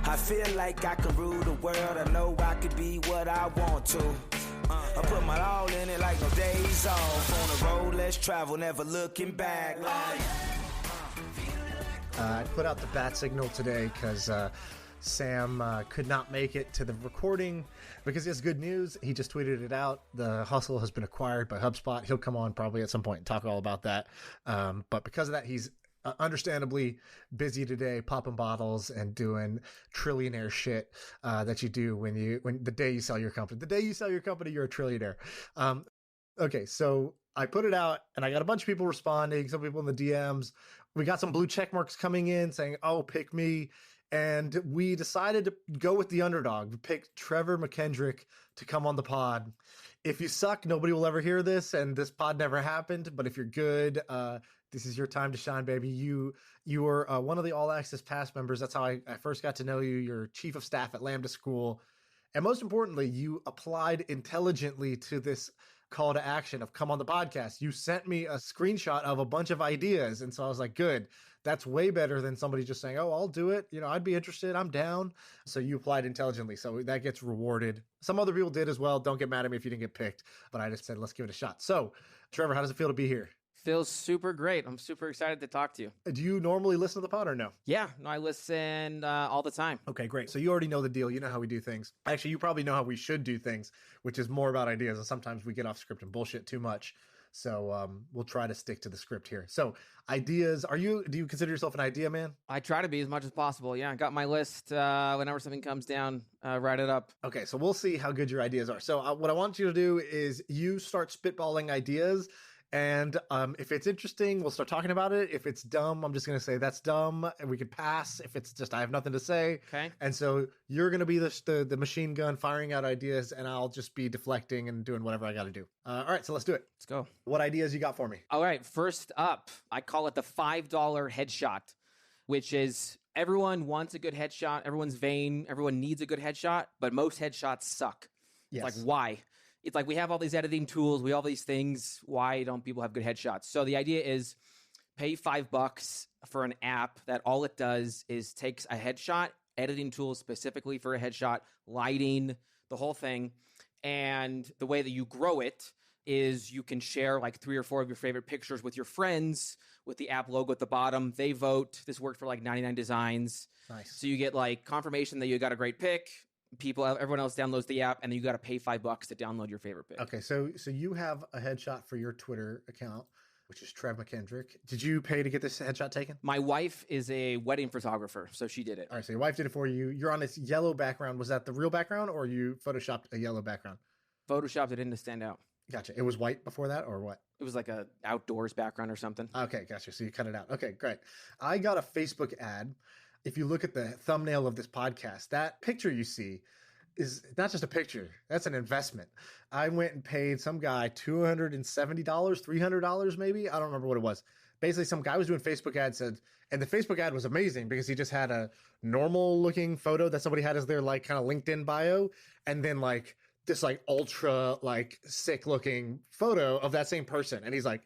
I feel like I can rule the world. I know I could be what I want to. I put my all in it like no days off. On the road, let's travel, never looking back. I put out the bat signal today because Sam could not make it to the recording because he has good news. He just tweeted it out. The Hustle has been acquired by HubSpot. He'll come on probably at some point and talk all about that. But because of that, he's understandably busy today, popping bottles and doing trillionaire shit that you do when the day you sell your company. The day you sell your company, you're a trillionaire. Okay, so I put it out and I got a bunch of people responding, some people in the DMs. We got some blue check marks coming in saying, oh, pick me. And we decided to go with the underdog. We picked Trevor McKendrick to come on the pod. If you suck, nobody will ever hear this, and this pod never happened. But if you're good, this is your time to shine, baby. You were one of the All Access Pass members. That's how I first got to know you. You're chief of staff at Lambda School. And most importantly, you applied intelligently to this call to action of come on the podcast. You sent me a screenshot of a bunch of ideas. And so I was like, good, that's way better than somebody just saying, oh, I'll do it. I'd be interested. I'm down. So you applied intelligently. So that gets rewarded. Some other people did as well. Don't get mad at me if you didn't get picked, but I just said, let's give it a shot. So Trevor, how does it feel to be here? Feels super great. I'm super excited to talk to you. Do you normally listen to the pod or no? Yeah, no, I listen all the time. Okay, great. So you already know the deal. You know how we do things. Actually, you probably know how we should do things, which is more about ideas. And sometimes we get off script and bullshit too much. So we'll try to stick to the script here. So ideas, do you consider yourself an idea man? I try to be as much as possible. Yeah, I got my list. Whenever something comes down, write it up. Okay, so we'll see how good your ideas are. So what I want you to do is you start spitballing ideas. And if it's interesting, we'll start talking about it. If it's dumb, I'm just going to say that's dumb and we could pass. If it's just I have nothing to say. Okay. And so you're going to be the machine gun firing out ideas and I'll just be deflecting and doing whatever I got to do. All right, so let's do it. Let's go. What ideas you got for me? All right, first up, I call it the $5 headshot, which is everyone wants a good headshot. Everyone's vain. Everyone needs a good headshot, but most headshots suck. Yes. It's like, why? It's like we have all these editing tools, we have all these things. Why don't people have good headshots? So the idea is pay $5 for an app that all it does is takes a headshot, editing tools specifically for a headshot, lighting, the whole thing. And the way that you grow it is you can share like 3 or 4 of your favorite pictures with your friends with the app logo at the bottom. They vote. This worked for like 99 Designs. Nice. So you get like confirmation that you got a great pick. Everyone else downloads the app, and then you got to pay $5 to download your favorite pic. Okay, so you have a headshot for your Twitter account, which is Trev McKendrick. Did you pay to get this headshot taken? My wife is a wedding photographer, so she did it. All right, so your wife did it for you. You're on this yellow background. Was that the real background, or you photoshopped a yellow background? Photoshopped it in to stand out. Gotcha. It was white before that, or what? It was like a outdoors background or something. Okay, gotcha. So you cut it out. Okay, great. I got a Facebook ad. If you look at the thumbnail of this podcast, that picture you see is not just a picture. That's an investment. I went and paid some guy $270, $300 maybe. I don't remember what it was. Basically, some guy was doing Facebook ads, and the Facebook ad was amazing because he just had a normal looking photo that somebody had as their like kind of LinkedIn bio, and then like this like ultra like sick looking photo of that same person. And he's like,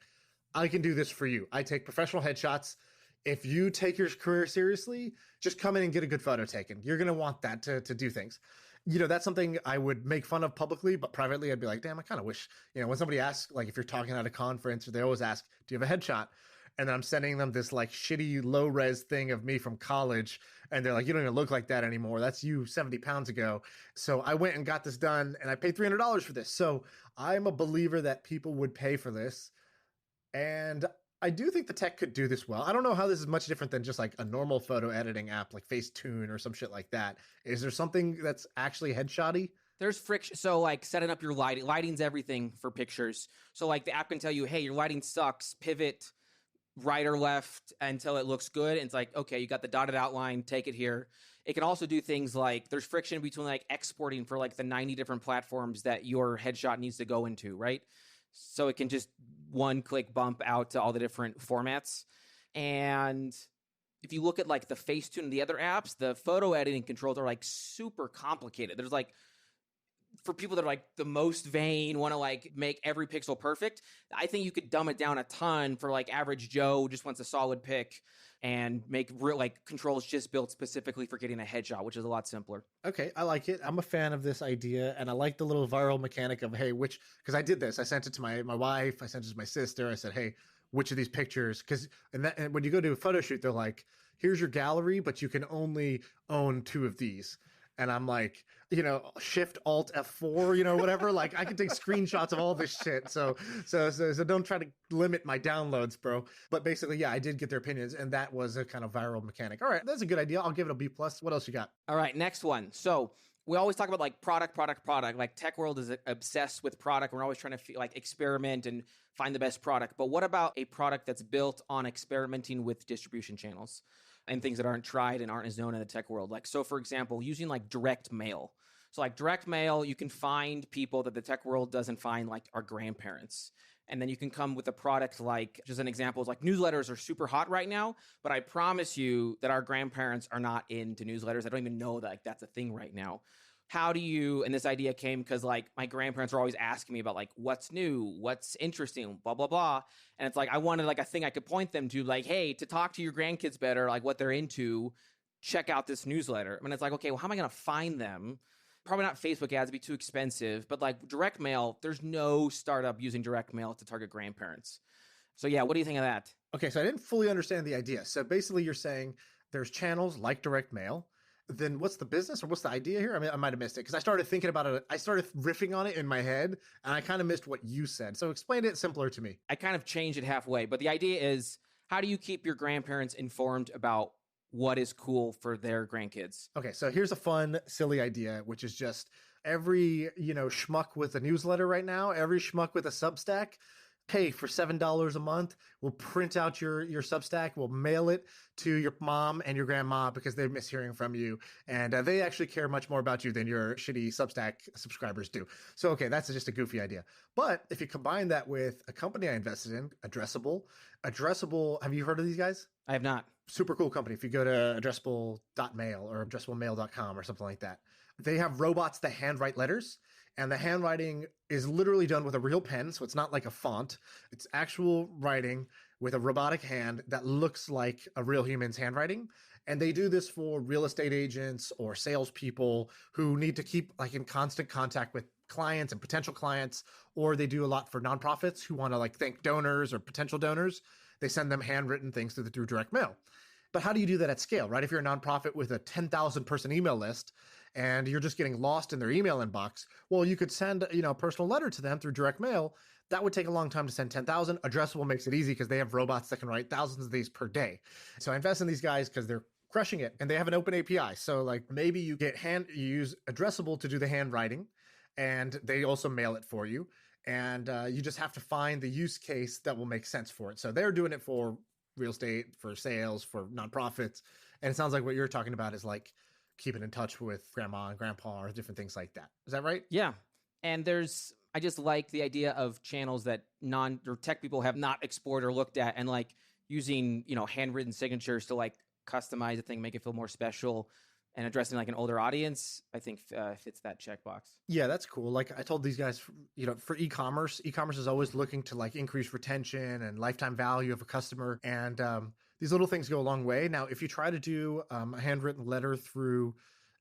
I can do this for you. I take professional headshots. If you take your career seriously, just come in and get a good photo taken. You're going to want that to do things. That's something I would make fun of publicly, but privately I'd be like, damn, I kind of wish, when somebody asks, like if you're talking at a conference, they always ask, do you have a headshot? And then I'm sending them this like shitty low res thing of me from college. And they're like, you don't even look like that anymore. That's you 70 pounds ago. So I went and got this done and I paid $300 for this. So I'm a believer that people would pay for this. And I do think the tech could do this well. I don't know how this is much different than just like a normal photo editing app like Facetune or some shit like that. Is there something that's actually headshotty? There's friction. So like setting up your lighting. Lighting's everything for pictures. So like the app can tell you, hey, your lighting sucks. Pivot right or left until it looks good. And it's like, okay, you got the dotted outline. Take it here. It can also do things like there's friction between like exporting for like the 90 different platforms that your headshot needs to go into, right? So it can just one-click bump out to all the different formats. And if you look at like the Facetune and the other apps, the photo editing controls are like super complicated. for people that are like the most vain, want to like make every pixel perfect, I think you could dumb it down a ton for like average Joe who just wants a solid pick and make real like controls just built specifically for getting a headshot, which is a lot simpler. Okay, I like it. I'm a fan of this idea, and I like the little viral mechanic of, hey, because I did this. I sent it to my wife. I sent it to my sister. I said, hey, which of these pictures? And when you go to a photo shoot, they're like, here's your gallery, but you can only own 2 of these. And I'm like, Shift Alt F4, whatever. Like I can take screenshots of all this shit. So don't try to limit my downloads, bro. But basically, yeah, I did get their opinions, and that was a kind of viral mechanic. All right, that's a good idea. I'll give it a B+. What else you got? All right, next one. So we always talk about like product. Like Tech World is obsessed with product. We're always trying to like experiment and find the best product. But what about a product that's built on experimenting with distribution channels and things that aren't tried and aren't as known in the tech world? Like, so for example, using like direct mail. So like direct mail, you can find people that the tech world doesn't find, like our grandparents. And then you can come with a product like, just an example is like newsletters are super hot right now, but I promise you that our grandparents are not into newsletters. I don't even know that like that's a thing right now. How do you, and this idea came because like my grandparents were always asking me about like what's new, what's interesting, blah, blah, blah. And it's like, I wanted like a thing I could point them to, like, hey, to talk to your grandkids better, like what they're into, check out this newsletter. And it's like, okay, well, how am I going to find them? Probably not Facebook ads, it'd be too expensive, but like direct mail, there's no startup using direct mail to target grandparents. So yeah, what do you think of that? Okay, so I didn't fully understand the idea. So basically you're saying there's channels like direct mail. Then what's the business or what's the idea here? I mean, I might have missed it because I started thinking about it. I started riffing on it in my head and I kind of missed what you said. So explain it simpler to me. I kind of changed it halfway, but the idea is, how do you keep your grandparents informed about what is cool for their grandkids? Okay, so here's a fun, silly idea, which is just every, schmuck with a newsletter right now, every schmuck with a Substack, hey, for $7 a month, we'll print out your Substack, we'll mail it to your mom and your grandma because they miss hearing from you. And they actually care much more about you than your shitty Substack subscribers do. So, okay, that's just a goofy idea. But if you combine that with a company I invested in, Addressable, have you heard of these guys? I have not. Super cool company. If you go to addressable.mail or addressablemail.com or something like that, they have robots that handwrite letters. And the handwriting is literally done with a real pen. So it's not like a font. It's actual writing with a robotic hand that looks like a real human's handwriting. And they do this for real estate agents or salespeople who need to keep like in constant contact with clients and potential clients, or they do a lot for nonprofits who want to like thank donors or potential donors. They send them handwritten things through direct mail. But how do you do that at scale, right? If you're a nonprofit with a 10,000 person email list and you're just getting lost in their email inbox, well, you could send, a personal letter to them through direct mail. That would take a long time to send 10,000. Addressable makes it easy because they have robots that can write thousands of these per day. So I invest in these guys because they're crushing it and they have an open API. So like maybe you use Addressable to do the handwriting and they also mail it for you. And you just have to find the use case that will make sense for it. So they're doing it for real estate, for sales, for nonprofits. And it sounds like what you're talking about is like keeping in touch with grandma and grandpa or different things like that. Is that right? Yeah. And I just like the idea of channels that or tech people have not explored or looked at, and like using, handwritten signatures to like customize a thing, make it feel more special, and addressing like an older audience, I think fits that checkbox. Yeah, that's cool. Like I told these guys, for e-commerce is always looking to like increase retention and lifetime value of a customer. And these little things go a long way. Now, if you try to do a handwritten letter through,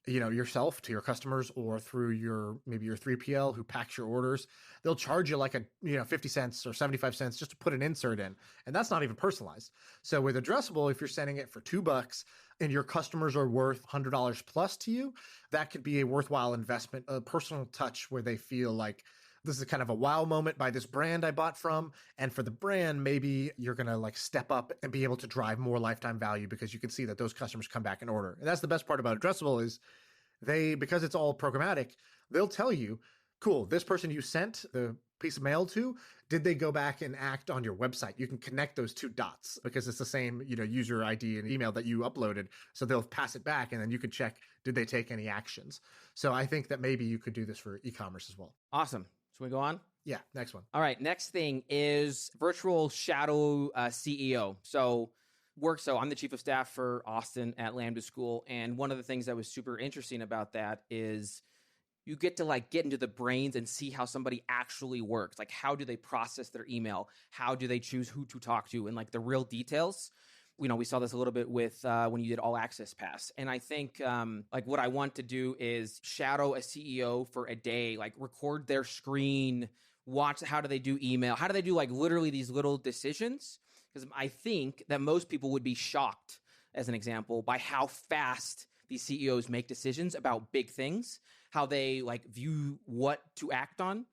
yourself to your customers or through maybe your 3PL who packs your orders, they'll charge you like 50 cents or 75 cents just to put an insert in. And that's not even personalized. So with Addressable, if you're sending it for $2 and your customers are worth $100 plus to you, that could be a worthwhile investment, a personal touch where they feel like this is kind of a wow moment by this brand I bought from. And for the brand, maybe you're going to like step up and be able to drive more lifetime value because you can see that those customers come back and order. And that's the best part about Addressable is because it's all programmatic, they'll tell you, cool, this person you sent the piece of mail to, did they go back and act on your website? You can connect those two dots because it's the same, user ID and email that you uploaded. So they'll pass it back and then you can check, did they take any actions? So I think that maybe you could do this for e-commerce as well. Awesome. Should we go on? Yeah, next one. All right, next thing is virtual shadow CEO. So I'm the chief of staff for Austin at Lambda School. And one of the things that was super interesting about that is you get to like get into the brains and see how somebody actually works. Like, how do they process their email? How do they choose who to talk to? And like the real details. You know, we saw this a little bit with when you did All Access Pass. And I think like what I want to do is shadow a CEO for a day, like record their screen, watch how do they do email? How do they do like literally these little decisions? Because I think that most people would be shocked, as an example, by how fast these CEOs make decisions about big things, how they like view what to act on.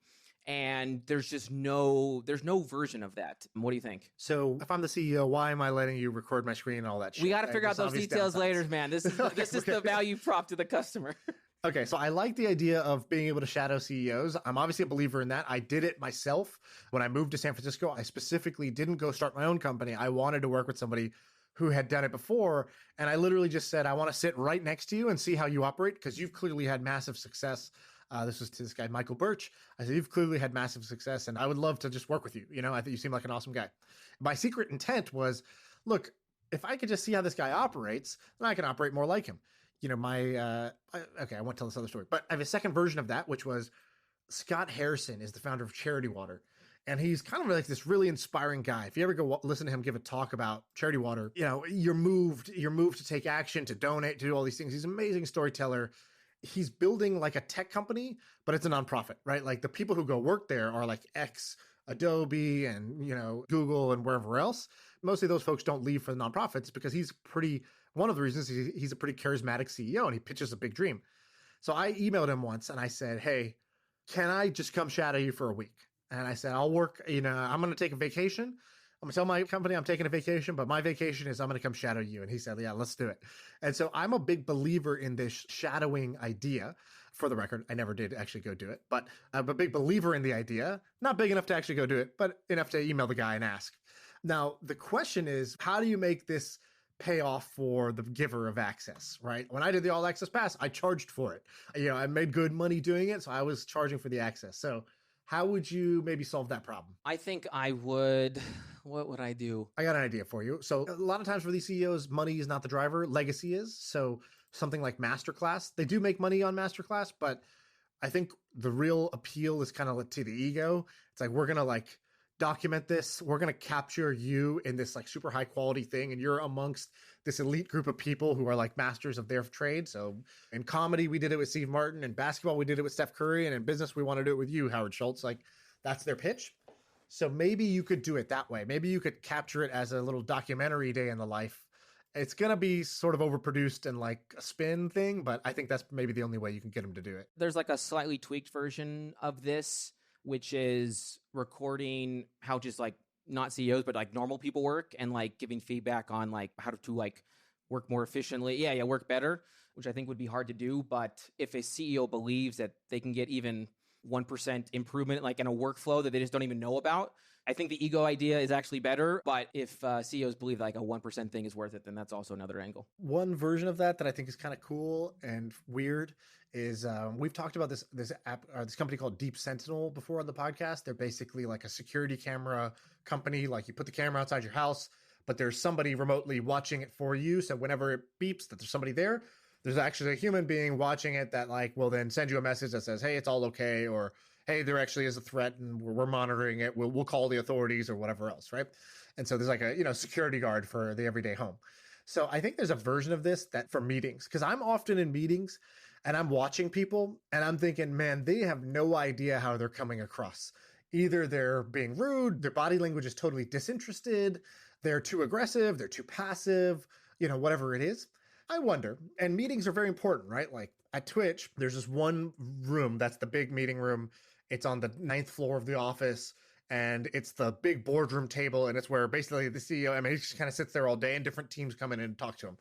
And there's no version of that. What do you think? So if I'm the CEO, why am I letting you record my screen and all that shit? We got to figure out those details later, man. This is the value prop to the customer. Okay, so I like the idea of being able to shadow CEOs. I'm obviously a believer in that. I did it myself. When I moved to San Francisco, I specifically didn't go start my own company. I wanted to work with somebody who had done it before. And I literally just said, I want to sit right next to you and see how you operate, because you've clearly had massive success. This was to this guy, Michael Birch. I said, you've clearly had massive success, and I would love to just work with you. You know, I think you seem like an awesome guy. My secret intent was, look, if I could just see how this guy operates, then I can operate more like him. You know, I won't tell this other story, but I have a second version of that, which was Scott Harrison is the founder of Charity Water. And he's kind of like this really inspiring guy. If you ever go listen to him give a talk about Charity Water, you know, you're moved to take action, to donate, to do all these things. He's an amazing storyteller. He's building like a tech company, but it's a nonprofit, right? Like the people who go work there are like Adobe and, you know, Google and wherever else. Mostly those folks don't leave for the nonprofits because one of the reasons he's a pretty charismatic CEO and he pitches a big dream. So I emailed him once and I said, hey, can I just come shadow you for a week? And I said, I'll work, you know, I'm going to take a vacation. I'm going to tell my company I'm taking a vacation, but my vacation is I'm going to come shadow you. And he said, yeah, let's do it. And so I'm a big believer in this shadowing idea. For the record, I never did actually go do it, but I'm a big believer in the idea. Not big enough to actually go do it, but enough to email the guy and ask. Now, the question is, how do you make this pay off for the giver of access, right? When I did the All Access Pass, I charged for it. You know, I made good money doing it, so I was charging for the access. So how would you maybe solve that problem? I think I would. What would I do? I got an idea for you. So a lot of times for these CEOs, money is not the driver, legacy is. So something like Masterclass, they do make money on Masterclass, but I think the real appeal is kind of to the ego. It's like, we're going to like document this. We're going to capture you in this like super high quality thing. And you're amongst this elite group of people who are like masters of their trade. So in comedy, we did it with Steve Martin. In basketball, we did it with Steph Curry. And in business, we want to do it with you, Howard Schultz. Like that's their pitch. So maybe you could do it that way. Maybe you could capture it as a little documentary day in the life. It's going to be sort of overproduced and like a spin thing, but I think that's maybe the only way you can get them to do it. There's like a slightly tweaked version of this, which is recording how just like not CEOs, but like normal people work and like giving feedback on like how to like work more efficiently. Yeah, work better, which I think would be hard to do. But if a CEO believes that they can get even 1% improvement like in a workflow that they just don't even know about, I think the ego idea is actually better. But if CEOs believe like a 1% thing is worth it, then that's also another angle. One version of that I think is kind of cool and weird is we've talked about this app, this company called Deep Sentinel before on the podcast. They're basically like a security camera company. Like you put the camera outside your house, but there's somebody remotely watching it for you. So whenever it beeps that there's somebody there, there's actually a human being watching it that like will then send you a message that says, hey, it's all okay, or hey, there actually is a threat and we're monitoring it. We'll call the authorities or whatever else, right? And so there's like a security guard for the everyday home. So I think there's a version of this that for meetings, because I'm often in meetings and I'm watching people and I'm thinking, man, they have no idea how they're coming across. Either they're being rude, their body language is totally disinterested, they're too aggressive, they're too passive, whatever it is. I wonder, and meetings are very important, right? Like at Twitch, there's this one room that's the big meeting room. It's on the 9th floor of the office, and it's the big boardroom table, and it's where basically the CEO, he just kind of sits there all day, and different teams come in and talk to him.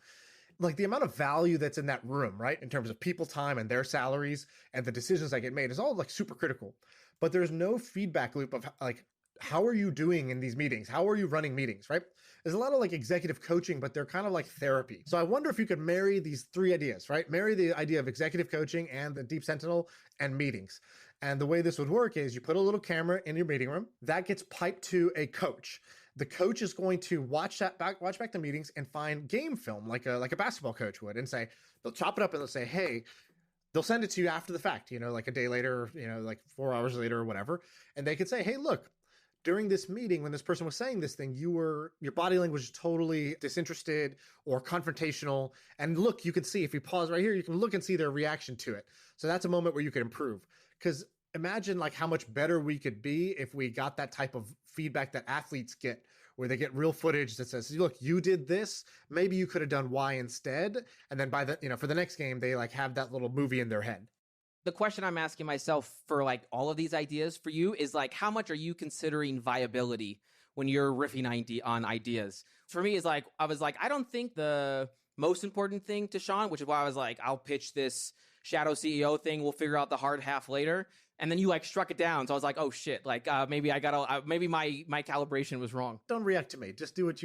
Like the amount of value that's in that room, right, in terms of people time and their salaries and the decisions that get made is all like super critical. But there's no feedback loop of like, how are you doing in these meetings? How are you running meetings, right? There's a lot of like executive coaching, but they're kind of like therapy. So I wonder if you could marry these three ideas, right? Marry the idea of executive coaching and the Deep Sentinel and meetings. And the way this would work is you put a little camera in your meeting room that gets piped to a coach. The coach is going to watch back the meetings and find game film like a basketball coach would, and say, they'll chop it up and they'll say, hey, they'll send it to you after the fact, like a day later, like 4 hours later or whatever. And they could say, hey, look, during this meeting, when this person was saying this thing, your body language is totally disinterested or confrontational. And look, you can see, if you pause right here, you can look and see their reaction to it. So that's a moment where you can improve. Because imagine like how much better we could be if we got that type of feedback that athletes get, where they get real footage that says, look, you did this, maybe you could have done Y instead. And then for the next game, they like have that little movie in their head. The question I'm asking myself for like all of these ideas for you is like, how much are you considering viability when you're riffing on ideas? For me, is like, I was like, I don't think the most important thing to Sean, which is why I was like, I'll pitch this shadow CEO thing. We'll figure out the hard half later. And then you like struck it down. So I was like, oh shit, like maybe maybe my calibration was wrong. Don't react to me. Just say what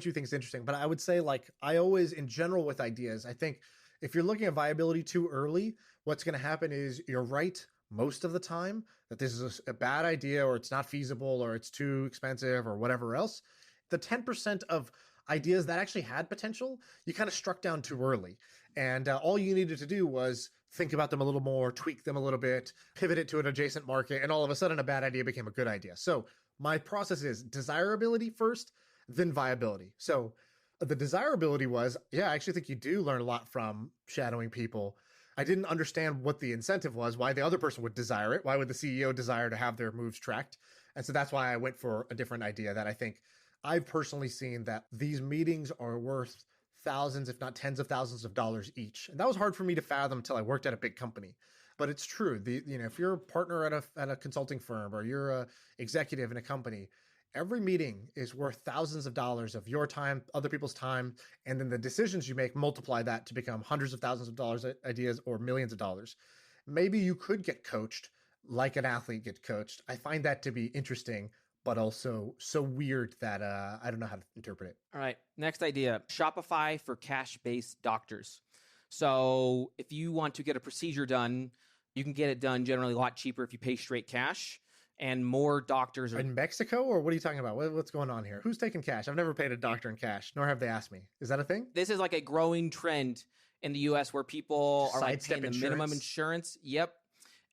you think is interesting. But I would say, like, I always, in general with ideas, I think if you're looking at viability too early, what's going to happen is you're right most of the time that this is a bad idea, or it's not feasible, or it's too expensive, or whatever else. The 10% of ideas that actually had potential, you kind of struck down too early. And all you needed to do was think about them a little more, tweak them a little bit, pivot it to an adjacent market, and all of a sudden a bad idea became a good idea. So my process is desirability first, then viability. So the desirability was, I actually think you do learn a lot from shadowing people. I didn't understand what the incentive was, why the other person would desire it. Why would the CEO desire to have their moves tracked? And so that's why I went for a different idea that I think I've personally seen that these meetings are worth thousands, if not tens of thousands of dollars each. And that was hard for me to fathom until I worked at a big company. But it's true. If you're a partner at a consulting firm, or you're a executive in a company, every meeting is worth thousands of dollars of your time, other people's time, and then the decisions you make multiply that to become hundreds of thousands of dollars ideas or millions of dollars. Maybe you could get coached like an athlete gets coached. I find that to be interesting, but also so weird that I don't know how to interpret it. All right, next idea, Shopify for cash-based doctors. So if you want to get a procedure done, you can get it done generally a lot cheaper if you pay straight cash. And more doctors are in Mexico, or what are you talking about? What's going on here? Who's taking cash? I've never paid a doctor in cash, nor have they asked me. Is that a thing? This is like a growing trend in the US where people are like paying the minimum insurance. Yep.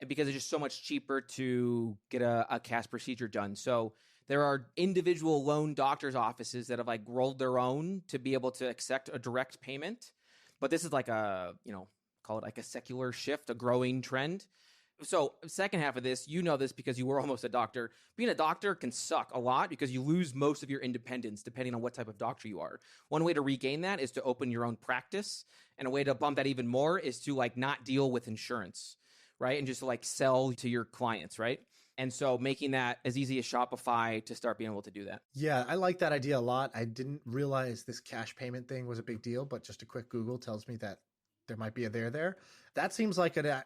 Because it's just so much cheaper to get a cash procedure done. So there are individual loan doctors' offices that have like rolled their own to be able to accept a direct payment. But this is like call it like a secular shift, a growing trend. So second half of this, this because you were almost a doctor. Being a doctor can suck a lot because you lose most of your independence depending on what type of doctor you are. One way to regain that is to open your own practice. And a way to bump that even more is to like not deal with insurance, right? And just like sell to your clients, right? And so making that as easy as Shopify to start being able to do that. Yeah, I like that idea a lot. I didn't realize this cash payment thing was a big deal, but just a quick Google tells me that there might be a there. That seems like a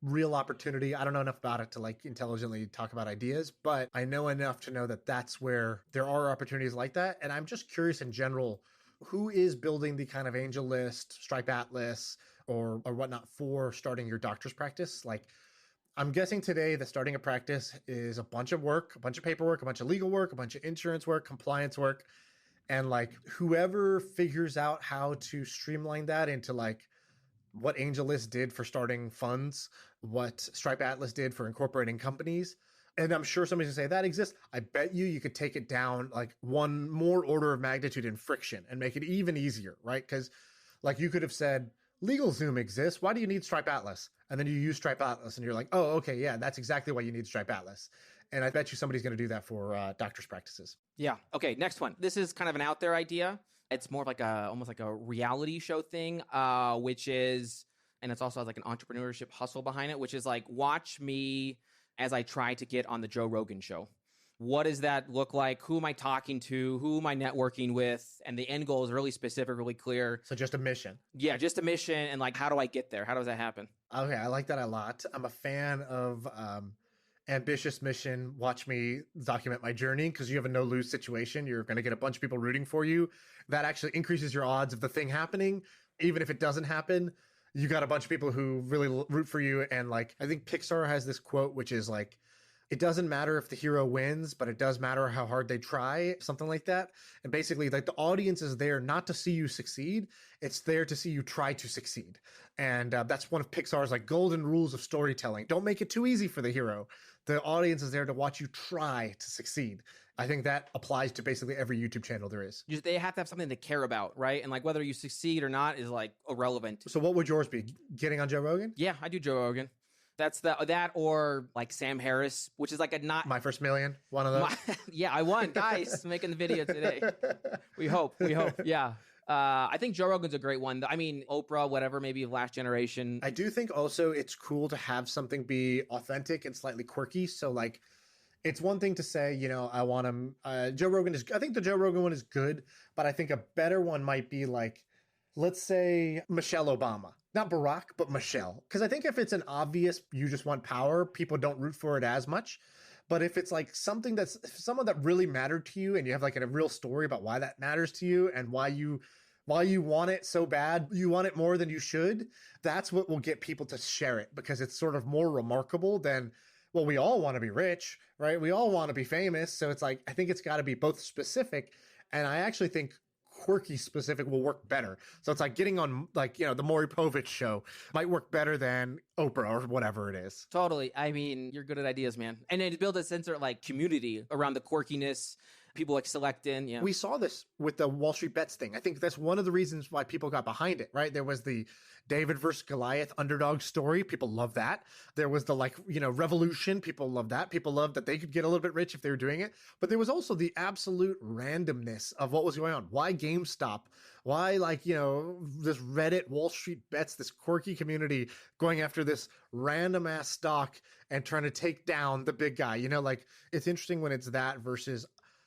real opportunity. I don't know enough about it to like intelligently talk about ideas, but I know enough to know that that's where there are opportunities like that. And I'm just curious in general, who is building the kind of angel list, Stripe Atlas, or whatnot for starting your doctor's practice? Like, I'm guessing today that starting a practice is a bunch of work, a bunch of paperwork, a bunch of legal work, a bunch of insurance work, compliance work. And like whoever figures out how to streamline that into like what AngelList did for starting funds, what Stripe Atlas did for incorporating companies. And I'm sure somebody's gonna say that exists. I bet you could take it down like one more order of magnitude in friction and make it even easier, right? Because like you could have said, LegalZoom exists. Why do you need Stripe Atlas? And then you use Stripe Atlas and you're like, oh, okay, yeah, that's exactly why you need Stripe Atlas. And I bet you somebody's going to do that for doctors' practices. Yeah. Okay, next one. This is kind of an out there idea. It's more of like almost like a reality show thing, which is, and it's also has like an entrepreneurship hustle behind it, which is like, watch me as I try to get on the Joe Rogan show. What does that look like? Who am I talking to? Who am I networking with? And the end goal is really specific, really clear. So just a mission. Yeah, just a mission. And like, how do I get there? How does that happen? Okay, I like that a lot. I'm a fan of ambitious mission. Watch me document my journey, because you have a no-lose situation. You're going to get a bunch of people rooting for you. That actually increases your odds of the thing happening. Even if it doesn't happen, you got a bunch of people who really root for you. And like, I think Pixar has this quote, which is like, it doesn't matter if the hero wins, but it does matter how hard they try, something like that. And basically, like, the audience is there not to see you succeed, it's there to see you try to succeed. And that's one of Pixar's like golden rules of storytelling. Don't make it too easy for the hero. The audience is there to watch you try to succeed. I think that applies to basically every YouTube channel there is. They have to have something to care about, right? And like whether you succeed or not is like irrelevant. So what would yours be? Getting on Joe Rogan? Yeah, I do Joe Rogan. That's that or like Sam Harris, which is like a not My First Million, one of those. yeah, I won, guys, making the video today. We hope. Yeah. I think Joe Rogan's a great one. I mean, Oprah, whatever, maybe of last generation. I do think also it's cool to have something be authentic and slightly quirky. So like, it's one thing to say, you know, I want him. Joe Rogan is, I think the Joe Rogan one is good, but I think a better one might be like, let's say Michelle Obama, not Barack, but Michelle. Because I think if it's an obvious, you just want power, people don't root for it as much. But if it's like something that's someone that really mattered to you and you have like a real story about why that matters to you and why you want it so bad, you want it more than you should, that's what will get people to share it because it's sort of more remarkable than, well, we all want to be rich, right? We all want to be famous. So it's like, I think it's got to be both specific. And I actually think quirky specific will work better. So it's like getting on like, you know, the Maury Povich show might work better than Oprah or whatever it is. Totally. I mean, you're good at ideas, man. And then to build a sense of like community around the quirkiness, people like select in. Yeah. We saw this with the Wall Street Bets thing. I think that's one of the reasons why people got behind it, right? There was the David versus Goliath underdog story. People love that. There was the like, you know, revolution. People love that. People loved that they could get a little bit rich if they were doing it. But there was also the absolute randomness of what was going on. Why GameStop? Why, like, you know, this Reddit Wall Street Bets, this quirky community going after this random ass stock and trying to take down the big guy? You know, like, it's interesting when it's that versus,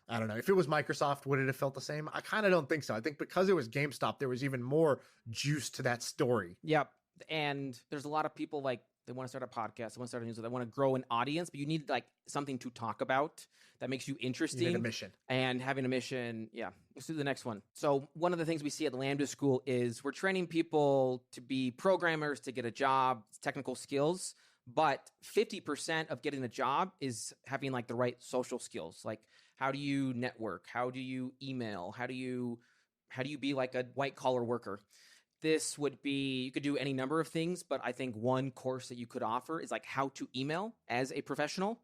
I don't know. If it was Microsoft, would it have felt the same? I kind of don't think so. I think because it was GameStop, there was even more juice to that story. Yep. And there's a lot of people like they want to start a podcast, they want to start a newsletter, they want to grow an audience, but you need like something to talk about that makes you interesting. You need a mission. And having a mission. Yeah. Let's do the next one. So one of the things we see at Lambda School is we're training people to be programmers, to get a job, technical skills. But 50% of getting the job is having like the right social skills. Like, how do you network? How do you email? How do you be like a white collar worker? This would be, you could do any number of things, but I think one course that you could offer is like how to email as a professional.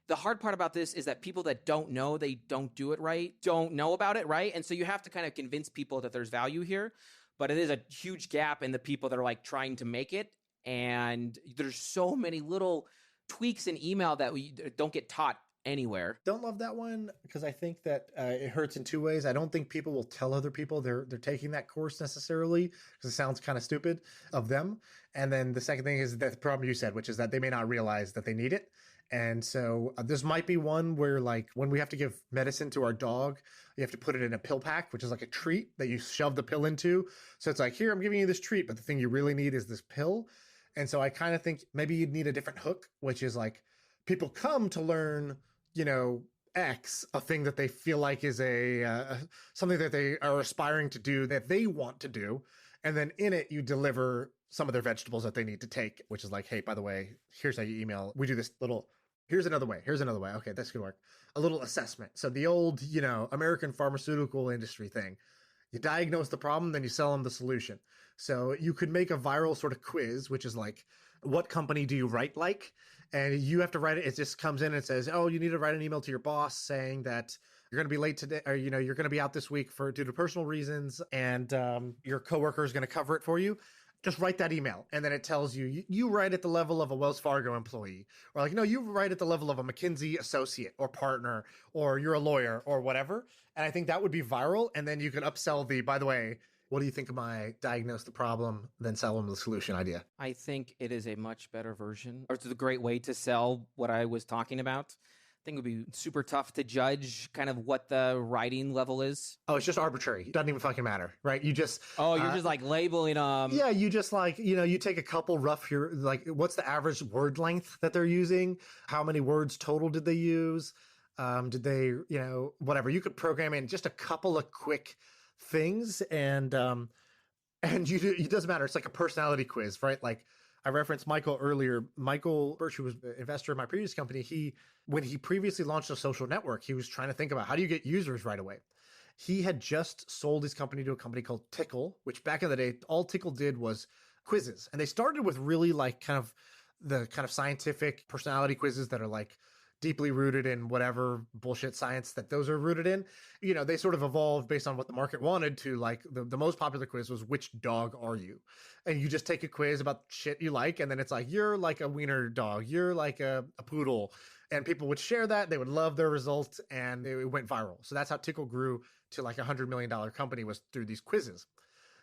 The hard part about this is that people that don't know, they don't do it right, don't know about it, right? And so you have to kind of convince people that there's value here, but it is a huge gap in the people that are like trying to make it. And there's so many little tweaks in email that we don't get taught anywhere. Don't love that one because I think that it hurts in two ways. I don't think people will tell other people they're taking that course necessarily because it sounds kind of stupid of them. And then the second thing is that the problem you said, which is that they may not realize that they need it. And so this might be one where like when we have to give medicine to our dog, you have to put it in a pill pack, which is like a treat that you shove the pill into. So it's like, here, I'm giving you this treat, but the thing you really need is this pill. And so I kind of think maybe you'd need a different hook, which is like people come to learn, you know, X, a thing that they feel like is a something that they are aspiring to do, that they want to do. And then in it, you deliver some of their vegetables that they need to take, which is like, hey, by the way, here's how you email. We do this little, here's another way. Here's another way. Okay, this could work. A little assessment. So the old, you know, American pharmaceutical industry thing. You diagnose the problem, then you sell them the solution. So you could make a viral sort of quiz, which is like, what company do you write like? And you have to write it. It just comes in and says, oh, you need to write an email to your boss saying that you're going to be late today, or, you know, you're going to be out this week due to personal reasons, and your coworker is going to cover it for you. Just write that email. And then it tells you write at the level of a Wells Fargo employee, or like, no, you write at the level of a McKinsey associate or partner, or you're a lawyer or whatever. And I think that would be viral. And then you could upsell by the way, what do you think of my diagnose the problem, then sell them the solution idea? I think it is a much better version, or it's a great way to sell what I was talking about. I think it would be super tough to judge kind of what the writing level is. Oh, it's just arbitrary. It doesn't even fucking matter, right? You just... Oh, you're just like labeling them. Yeah, you just like, you know, you take a couple rough here, like what's the average word length that they're using? How many words total did they use? Did they, you know, whatever. You could program in just a couple of quick things and it doesn't matter. It's like a personality quiz, right? Like, I referenced Michael earlier. Michael Birch, who was an investor in my previous company, when he previously launched a social network, he was trying to think about how do you get users right away. He had just sold his company to a company called Tickle, which back in the day, all Tickle did was quizzes. And they started with really like kind of the kind of scientific personality quizzes that are like deeply rooted in whatever bullshit science that those are rooted in. You know, they sort of evolved based on what the market wanted to, like the most popular quiz was which dog are you? And you just take a quiz about shit you like. And then it's like, you're like a wiener dog. You're like a poodle. And people would share that. They would love their results and it went viral. So that's how Tickle grew to like $100 million company, was through these quizzes.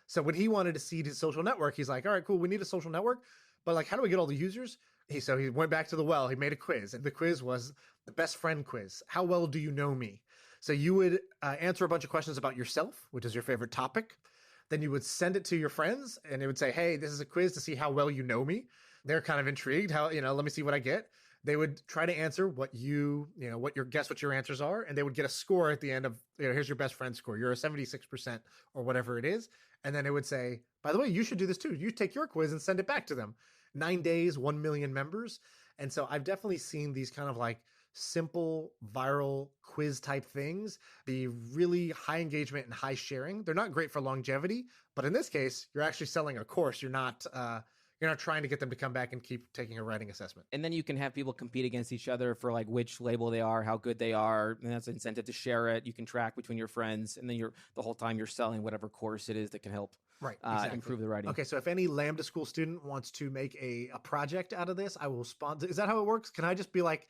So when he wanted to seed his social network, he's like, all right, cool. We need a social network, but like, how do we get all the users? So he went back to the well, he made a quiz, and the quiz was the best friend quiz. How well do you know me? So you would answer a bunch of questions about yourself, which is your favorite topic. Then you would send it to your friends and it would say, hey, this is a quiz to see how well you know me. They're kind of intrigued. Let me see what I get. They would try to answer what guess what your answers are. And they would get a score at the end of, here's your best friend score. You're a 76% or whatever it is. And then it would say, by the way, you should do this too. You take your quiz and send it back to them. 9 days, 1 million members. And so I've definitely seen these kind of like simple viral quiz type things be really high engagement and high sharing. They're not great for longevity, but in this case, you're actually selling a course. You're not trying to get them to come back and keep taking a writing assessment. And then you can have people compete against each other for like which label they are, how good they are. And that's an incentive to share it. You can track between your friends, and then the whole time you're selling whatever course it is that can help improve the writing. Okay, so if any Lambda School student wants to make a project out of this, I will sponsor. Is that how it works? Can I just be like,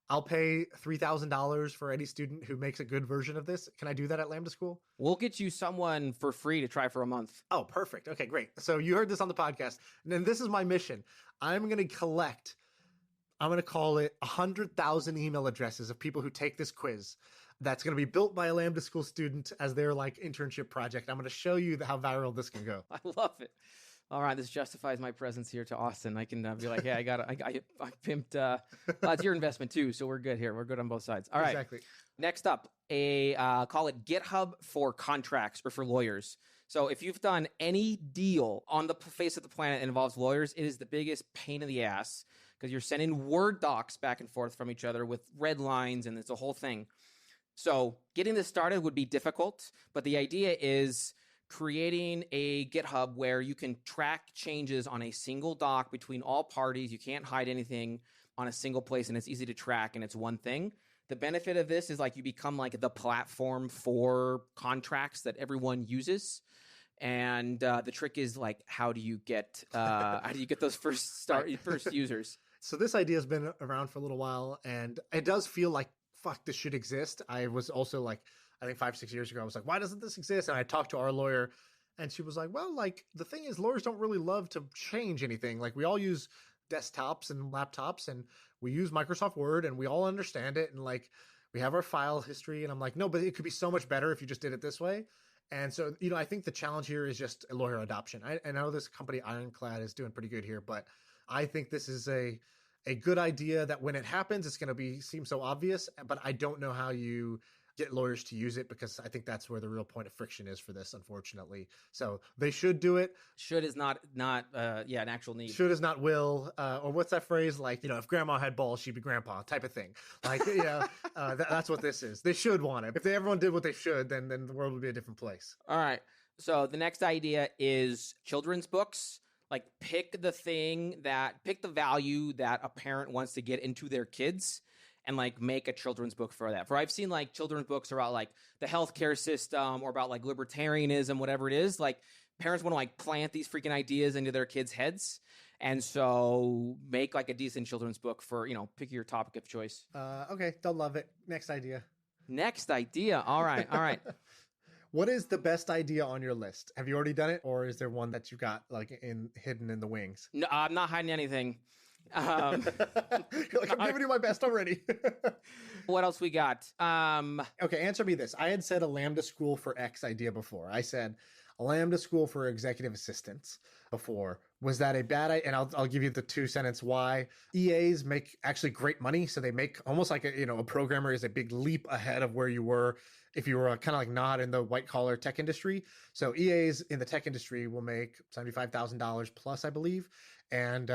I'll pay $3,000 for any student who makes a good version of this? Can I do that at Lambda School? We'll get you someone for free to try for a month. Oh, perfect. Okay, great. So you heard this on the podcast. And then this is my mission. I'm going to call it 100,000 email addresses of people who take this quiz. That's going to be built by a Lambda School student as their like internship project. I'm going to show you how viral this can go. I love it. All right, this justifies my presence here to Austin. I can be like, hey, I pimped. Well, it's your investment too, so we're good here. We're good on both sides. All right. Exactly. Next up, call it GitHub for contracts or for lawyers. So if you've done any deal on the face of the planet that involves lawyers, it is the biggest pain in the ass because you're sending Word docs back and forth from each other with red lines, and it's a whole thing. So getting this started would be difficult, but the idea is creating a GitHub where you can track changes on a single doc between all parties. You can't hide anything on a single place, and it's easy to track, and it's one thing. The benefit of this is like you become like the platform for contracts that everyone uses. And the trick is like, how do you get those first users? So this idea has been around for a little while, and it does feel like, fuck, this should exist. I was also like, I think 5-6 years ago, I was like, why doesn't this exist? And I talked to our lawyer, and she was like, well, like the thing is, lawyers don't really love to change anything. Like we all use desktops and laptops, and we use Microsoft Word, and we all understand it, and like we have our file history. And I'm like, no, but it could be so much better if you just did it this way. And so, I think the challenge here is just lawyer adoption. I know this company Ironclad is doing pretty good here, but I think this is a good idea that when it happens, it's going to seem so obvious, but I don't know how you get lawyers to use it, because I think that's where the real point of friction is for this, unfortunately. So they should do it. Should is not an actual need. Should is not will. Or what's that phrase? Like, if grandma had balls, she'd be grandpa type of thing. Like, that's what this is. They should want it. If everyone did what they should, then the world would be a different place. All right. So the next idea is children's books. Like pick the value that a parent wants to get into their kids, and like make a children's book for that. I've seen like children's books about like the healthcare system or about like libertarianism, whatever it is. Like parents want to like plant these freaking ideas into their kids' heads. And so make like a decent children's book for, pick your topic of choice. Okay. They'll love it. Next idea. All right. What is the best idea on your list? Have you already done it, or is there one that you got like hidden in the wings? No, I'm not hiding anything. You're like, I'm giving you my best already. What else we got? Okay, answer me this. I had said a Lambda School for X idea before. I said a Lambda School for executive assistants before. Was that a bad idea? And I'll give you the 2 sentence why. EAs make actually great money. So they make almost like a programmer is a big leap ahead of where you were if you were kind of like not in the white collar tech industry. So EAs in the tech industry will make $75,000 plus, I believe, and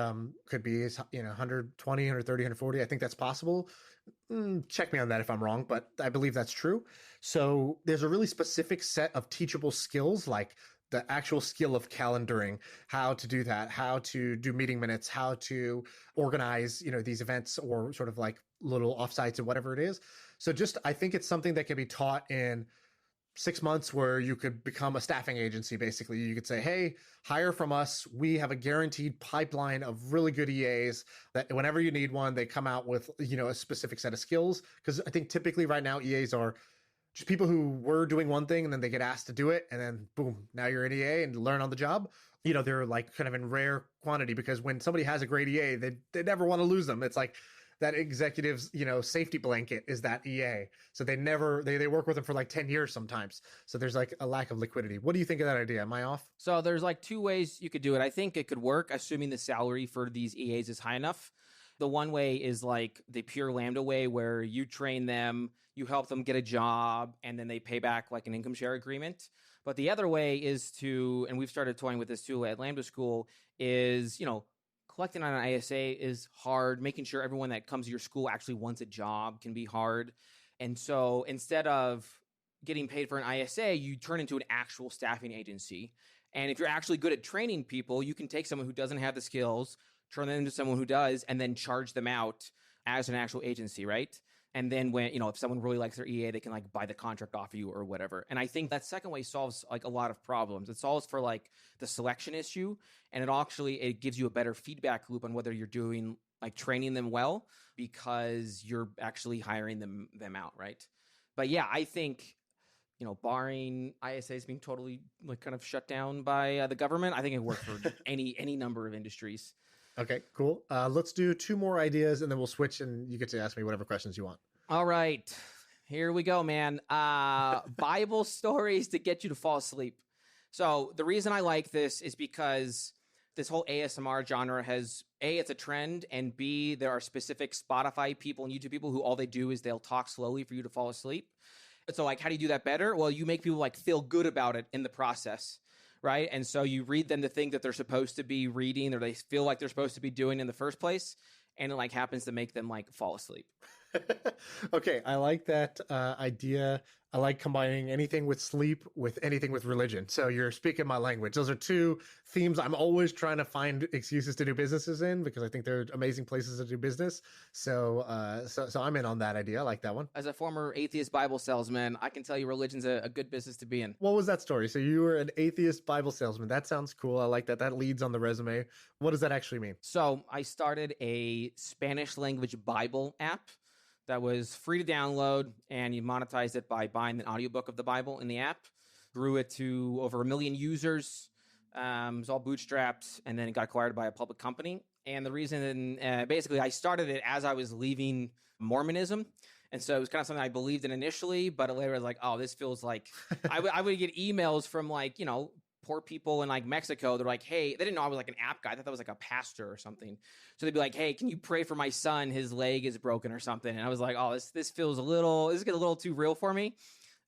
could be 120, 130, 140. I think that's possible. Check me on that if I'm wrong, but I believe that's true. So there's a really specific set of teachable skills, like the actual skill of calendaring, how to do that, how to do meeting minutes, how to organize, these events or sort of like little offsites or whatever it is. So I think it's something that can be taught in 6 months where you could become a staffing agency. Basically, you could say, hey, hire from us. We have a guaranteed pipeline of really good EAs that whenever you need one, they come out with, a specific set of skills. Because I think typically right now EAs are just people who were doing one thing and then they get asked to do it. And then boom, now you're an EA and learn on the job. They're like kind of in rare quantity because when somebody has a great EA, they never want to lose them. It's like that executive's, safety blanket is that EA. So they work with them for like 10 years sometimes. So there's like a lack of liquidity. What do you think of that idea? Am I off? So there's like 2 ways you could do it. I think it could work, assuming the salary for these EAs is high enough. The one way is like the pure Lambda way where you train them, you help them get a job, and then they pay back like an income share agreement. But the other way is and we've started toying with this too at Lambda School, is, collecting on an ISA is hard. Making sure everyone that comes to your school actually wants a job can be hard. And so instead of getting paid for an ISA, you turn into an actual staffing agency. And if you're actually good at training people, you can take someone who doesn't have the skills, turn them into someone who does, and then charge them out as an actual agency, right? And then when, if someone really likes their EA, they can like buy the contract off of you or whatever. And I think that second way solves like a lot of problems. It solves for like the selection issue. And it gives you a better feedback loop on whether you're doing like training them well because you're actually hiring them out, right? But yeah, I think, barring ISAs being totally like kind of shut down by the government, I think it works for any number of industries. Okay, cool. Let's do 2 more ideas and then we'll switch and you get to ask me whatever questions you want. All right. Here we go, man. Bible stories to get you to fall asleep. So the reason I like this is because this whole ASMR genre has, A, it's a trend, and B, there are specific Spotify people and YouTube people who all they do is they'll talk slowly for you to fall asleep. So like, how do you do that better? Well, you make people like feel good about it in the process. Right. And so you read them the thing that they're supposed to be reading or they feel like they're supposed to be doing in the first place. And it like happens to make them like fall asleep. Okay. I like that idea. I like combining anything with sleep with anything with religion. So you're speaking my language. Those are 2 themes I'm always trying to find excuses to do businesses in because I think they're amazing places to do business. So I'm in on that idea. I like that one. As a former atheist Bible salesman, I can tell you religion's a good business to be in. What was that story? So you were an atheist Bible salesman. That sounds cool. I like that. That leads on the resume. What does that actually mean? So I started a Spanish language Bible app that was free to download, and you monetized it by buying an audiobook of the Bible in the app. Grew it to over 1 million users. It was all bootstrapped, and then it got acquired by a public company. And the reason, basically, I started it as I was leaving Mormonism. And so it was kind of something I believed in initially, but later I was like, oh, this feels like... I would get emails from like, poor people in like Mexico. They're like, hey, they didn't know I was like an app guy. I thought that was like a pastor or something. So they'd be like, hey, can you pray for my son? His leg is broken or something. And I was like, oh, this feels this gets a little too real for me.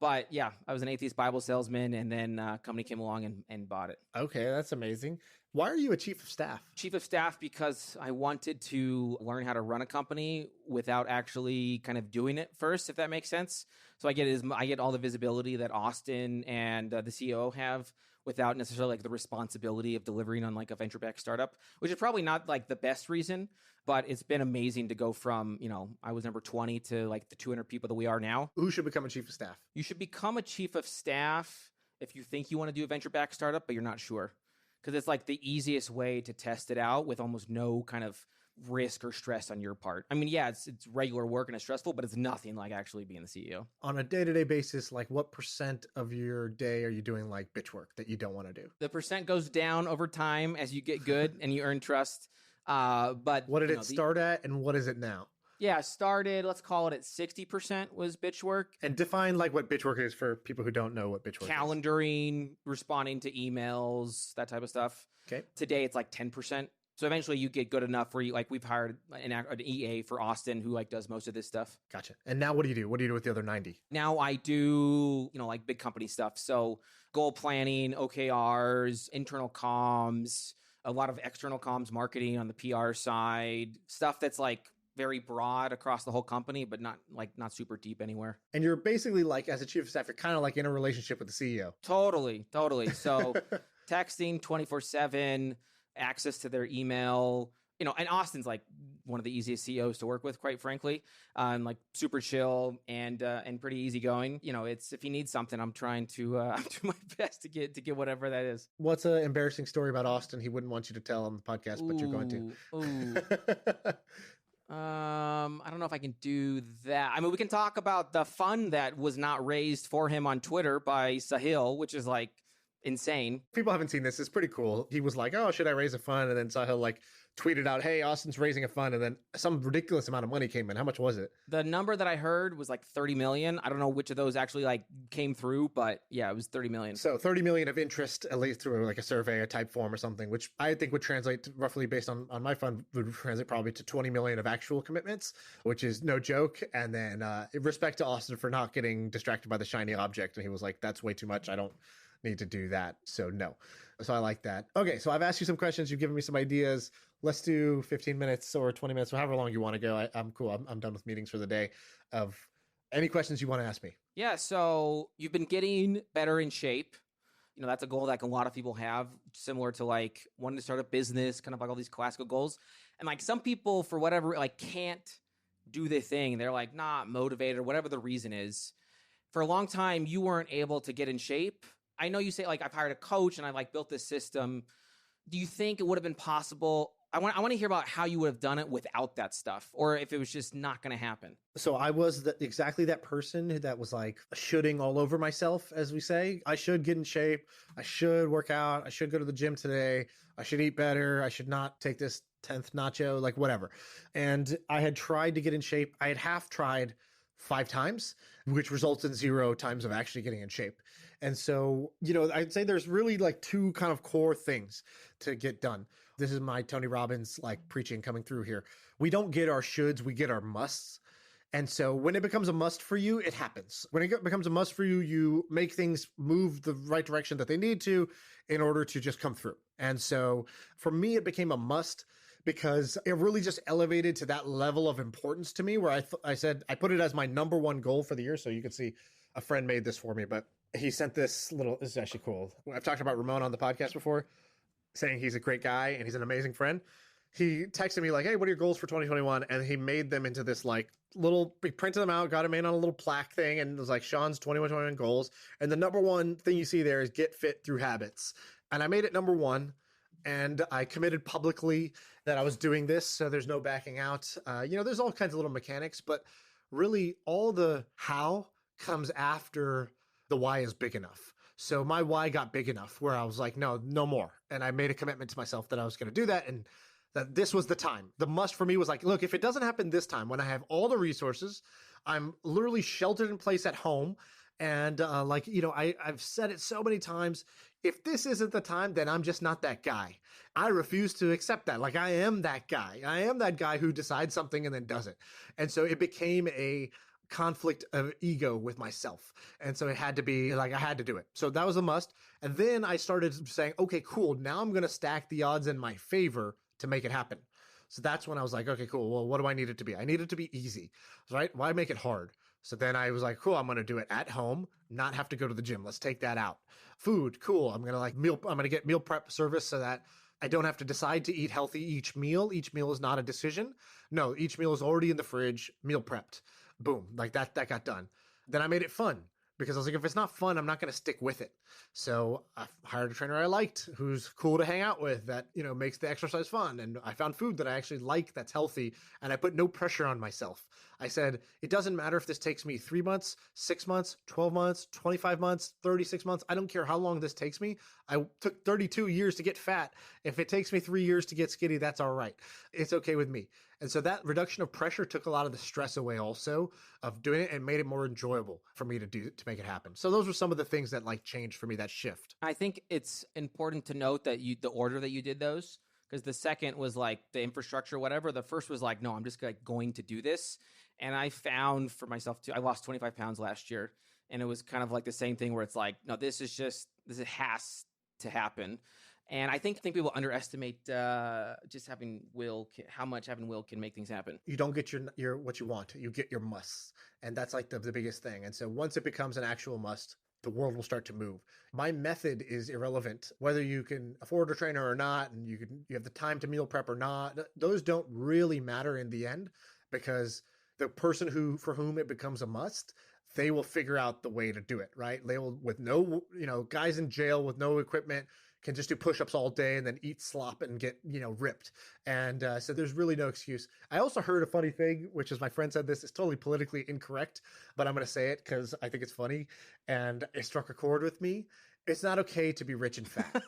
But yeah, I was an atheist Bible salesman, and then a company came along and bought it. Okay, that's amazing. Why are you a chief of staff? Chief of staff because I wanted to learn how to run a company without actually kind of doing it first, if that makes sense. So I get all the visibility that Austin and the CEO have without necessarily like the responsibility of delivering on like a venture-backed startup, which is probably not like the best reason, but it's been amazing to go from, I was number 20 to like the 200 people that we are now. Who should become a chief of staff? You should become a chief of staff if you think you want to do a venture-backed startup, but you're not sure. Because it's like the easiest way to test it out with almost no kind of risk or stress on your part. I mean, yeah, it's regular work and it's stressful, but it's nothing like actually being the CEO. On a day-to-day basis, like what % of your day are you doing like bitch work that you don't want to do? The % goes down over time as you get good and you earn trust. But what did it start at and what is it now? Yeah, started, let's call it at 60% was bitch work. And define like what bitch work is for people who don't know what bitch work is. Calendaring, responding to emails, that type of stuff. Okay. Today it's like 10%. So eventually you get good enough where you like we've hired an EA for Austin who like does most of this stuff. Gotcha. And now what do you do? What do you do with the other 90? Now I do, like big company stuff. So goal planning, OKRs, internal comms, a lot of external comms marketing on the PR side, stuff that's like very broad across the whole company, but not super deep anywhere. And you're basically like, as a chief of staff, you're kind of like in a relationship with the CEO. Totally. So texting 24/7, access to their email, and Austin's like one of the easiest CEOs to work with, quite frankly, like super chill and pretty easygoing. It's if he needs something, I'm trying to I'm doing my best to get whatever that is. What's an embarrassing story about Austin he wouldn't want you to tell on the podcast, but you're going to? I don't know if I can do that. I mean, we can talk about the fund that was not raised for him on Twitter by Sahil, which is like insane. People haven't seen this. It's pretty cool. He was like, oh, should I raise a fund? And then Sahil like tweeted out, hey, Austin's raising a fund. And then some ridiculous amount of money came in. How much was it? The number that I heard was like 30 million. I don't know which of those actually like came through, but yeah, it was 30 million. So 30 million of interest, at least through like a survey, a type form or something, which I think would translate to roughly based on my fund would translate probably to 20 million of actual commitments, which is no joke. And then respect to Austin for not getting distracted by the shiny object. And he was like, that's way too much. I don't need to do that. So no. So I like that. Okay. So I've asked you some questions. You've given me some ideas. Let's do 15 minutes or 20 minutes or however long you want to go. I'm cool. I'm done with meetings for the day. Of any questions you want to ask me. Yeah. So you've been getting better in shape. That's a goal that a lot of people have, similar to like wanting to start a business, kind of like all these classical goals. And like some people for whatever, like can't do the thing. They're like not motivated or whatever the reason is. For a long time, you weren't able to get in shape. I know you say like I've hired a coach and I like built this system. Do you think it would have been possible? I want to hear about how you would have done it without that stuff, or if it was just not going to happen. So I was exactly that person that was like shoulding all over myself, as we say. I should get in shape. I should work out. I should go to the gym today. I should eat better. I should not take this 10th nacho, like whatever. And I had tried to get in shape. I had half tried 5 times, which results in 0 times of actually getting in shape. And so, I'd say there's really like 2 kind of core things to get done. This is my Tony Robbins like preaching coming through here. We don't get our shoulds, we get our musts. And so when it becomes a must for you, it happens. When it becomes a must for you, you make things move the right direction that they need to in order to just come through. And so for me, it became a must because it really just elevated to that level of importance to me where I said, I put it as my number 1 goal for the year. So you can see a friend made this for me, but he sent this is actually cool. I've talked about Ramon on the podcast before, saying he's a great guy and he's an amazing friend. He texted me like, hey, what are your goals for 2021? And he made them into this like he printed them out, got them in on a little plaque thing. And it was like Sean's 2021 goals. And the number 1 thing you see there is get fit through habits. And I made it number 1. And I committed publicly that I was doing this. So there's no backing out. There's all kinds of little mechanics, but really all the how comes after the why is big enough. So my why got big enough where I was like, no more. And I made a commitment to myself that I was going to do that. And that this was the time. The must for me was like, look, if it doesn't happen this time, when I have all the resources, I'm literally sheltered in place at home. And I've said it so many times, if this isn't the time, then I'm just not that guy. I refuse to accept that. Like I am that guy. I am that guy who decides something and then does it. And so it became a conflict of ego with myself. And so it had to be like, I had to do it. So that was a must. And then I started saying, okay, cool. Now I'm going to stack the odds in my favor to make it happen. So that's when I was like, okay, cool. Well, what do I need it to be? I need it to be easy, right? Why make it hard? So then I was like, cool, I'm going to do it at home, not have to go to the gym. Let's take that out. Food, cool. I'm going to get meal prep service so that I don't have to decide to eat healthy each meal. Each meal is not a decision. No, each meal is already in the fridge, meal prepped. Boom, like that got done. Then I made it fun because I was like, if it's not fun, I'm not going to stick with it. So I hired a trainer I liked, who's cool to hang out with, that, you know, makes the exercise fun. And I found food that I actually like, that's healthy. And I put no pressure on myself. I said, it doesn't matter if this takes me 3 months, 6 months, 12 months, 25 months, 36 months. I don't care how long this takes me. I took 32 years to get fat. If it takes me 3 years to get skinny, that's all right. It's okay with me. And so that reduction of pressure took a lot of the stress away also of doing it, and made it more enjoyable for me to make it happen. So those were some of the things that like changed for me, that shift. I think it's important to note that the order that you did those, because the second was like the infrastructure, whatever. The first was like, no, I'm just like going to do this. And I found for myself too, I lost 25 pounds last year, and it was kind of like the same thing where it's like, no, this has to happen. And I think people underestimate just having will, how much having will can make things happen. You don't get your what you want, you get your musts. And that's like the biggest thing. And so once it becomes an actual must, the world will start to move. My method is irrelevant, whether you can afford a trainer or not, and you have the time to meal prep or not. Those don't really matter in the end, because the person for whom it becomes a must, they will figure out the way to do it, right? They will, with no, guys in jail with no equipment can just do push-ups all day and then eat slop and get, ripped. And so there's really no excuse. I also heard a funny thing, which is, my friend said this, is totally politically incorrect, but I'm going to say it because I think it's funny and it struck a chord with me. It's not okay to be rich and fat.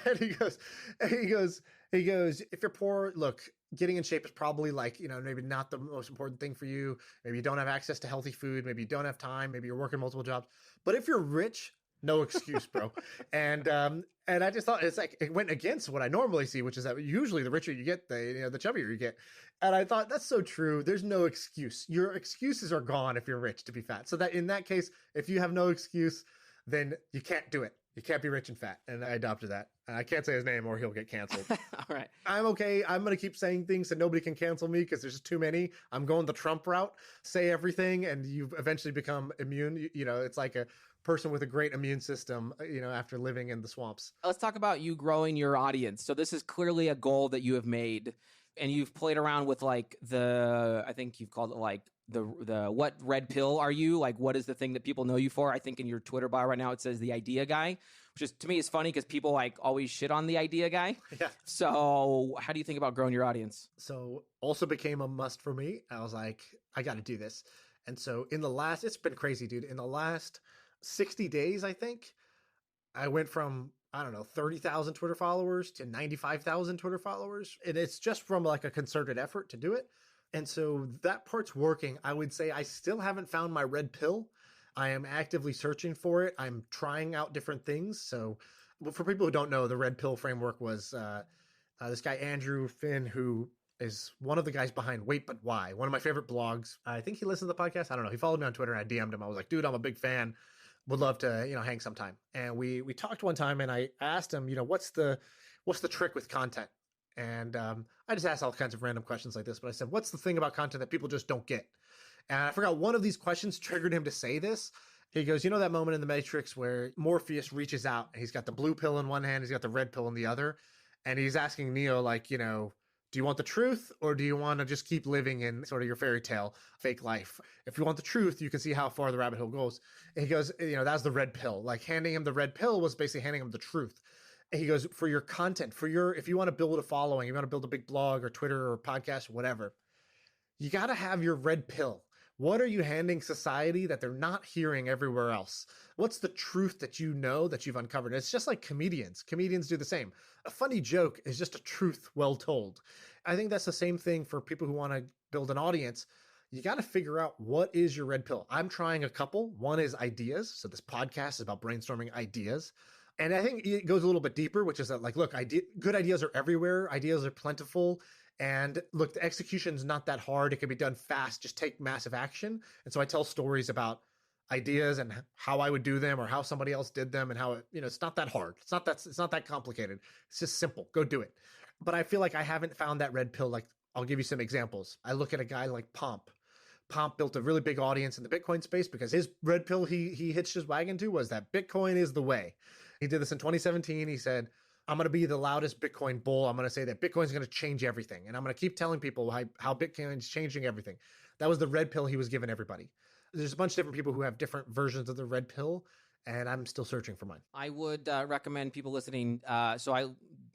And he goes, if you're poor, look, getting in shape is probably like, maybe not the most important thing for you. Maybe you don't have access to healthy food. Maybe you don't have time. Maybe you're working multiple jobs. But if you're rich, no excuse, bro. And I just thought, it's like, it went against what I normally see, which is that usually the richer you get, the chubbier you get. And I thought, that's so true. There's no excuse. Your excuses are gone if you're rich to be fat. So that in that case, if you have no excuse, then you can't do it. You can't be rich and fat. And I adopted that. And I can't say his name or he'll get canceled. All right. I'm okay. I'm going to keep saying things so nobody can cancel me, because there's just too many. I'm going the Trump route. Say everything and you eventually become immune. It's like a person with a great immune system, after living in the swamps. Let's talk about you growing your audience. So this is clearly a goal that you have made, and you've played around with like I think you've called it like the what red pill are you? Like, what is the thing that people know you for? I think in your Twitter bio right now, it says the idea guy, which is, to me, is funny because people like always shit on the idea guy. Yeah. So how do you think about growing your audience? So also became a must for me. I was like, I got to do this. And so it's been crazy, dude. In the last 60 days, I think I went from, 30,000 Twitter followers to 95,000 Twitter followers. And it's just from like a concerted effort to do it. And so that part's working. I would say I still haven't found my red pill. I am actively searching for it. I'm trying out different things. So for people who don't know, the red pill framework was this guy, Andrew Finn, who is one of the guys behind Wait But Why, one of my favorite blogs. I think he listens to the podcast. I don't know. He followed me on Twitter and I DM'd him. I was like, dude, I'm a big fan. Would love to, hang sometime. And we talked one time and I asked him, what's the trick with content? And I just asked all kinds of random questions like this, but I said, what's the thing about content that people just don't get? And I forgot one of these questions triggered him to say this. He goes, that moment in the Matrix where Morpheus reaches out and he's got the blue pill in one hand, he's got the red pill in the other. And he's asking Neo, like, do you want the truth or do you want to just keep living in sort of your fairy tale fake life? If you want the truth, you can see how far the rabbit hole goes. And he goes, that's the red pill. Like, handing him the red pill was basically handing him the truth. And he goes, for your content, if you want to build a following, you want to build a big blog or Twitter or podcast, whatever, you got to have your red pill. What are you handing society that they're not hearing everywhere else? What's the truth that that you've uncovered? And it's just like comedians. Comedians do the same. A funny joke is just a truth well told. I think that's the same thing for people who want to build an audience. You got to figure out what is your red pill. I'm trying a couple. One is ideas. So this podcast is about brainstorming ideas. And I think it goes a little bit deeper, which is that, like, look, good ideas are everywhere. Ideas are plentiful. And look, the execution is not that hard. It can be done fast. Just take massive action. And so I tell stories about ideas and how I would do them or how somebody else did them and how it's not that hard. It's not that complicated. It's just simple. Go do it. But I feel like I haven't found that red pill. Like, I'll give you some examples. I look at a guy like Pomp. Pomp built a really big audience in the Bitcoin space because his red pill he hitched his wagon to was that Bitcoin is the way. He did this in 2017. He said, I'm going to be the loudest Bitcoin bull. I'm going to say that Bitcoin is going to change everything. And I'm going to keep telling people how Bitcoin is changing everything. That was the red pill he was giving everybody. There's a bunch of different people who have different versions of the red pill. and I'm still searching for mine. I would recommend people listening.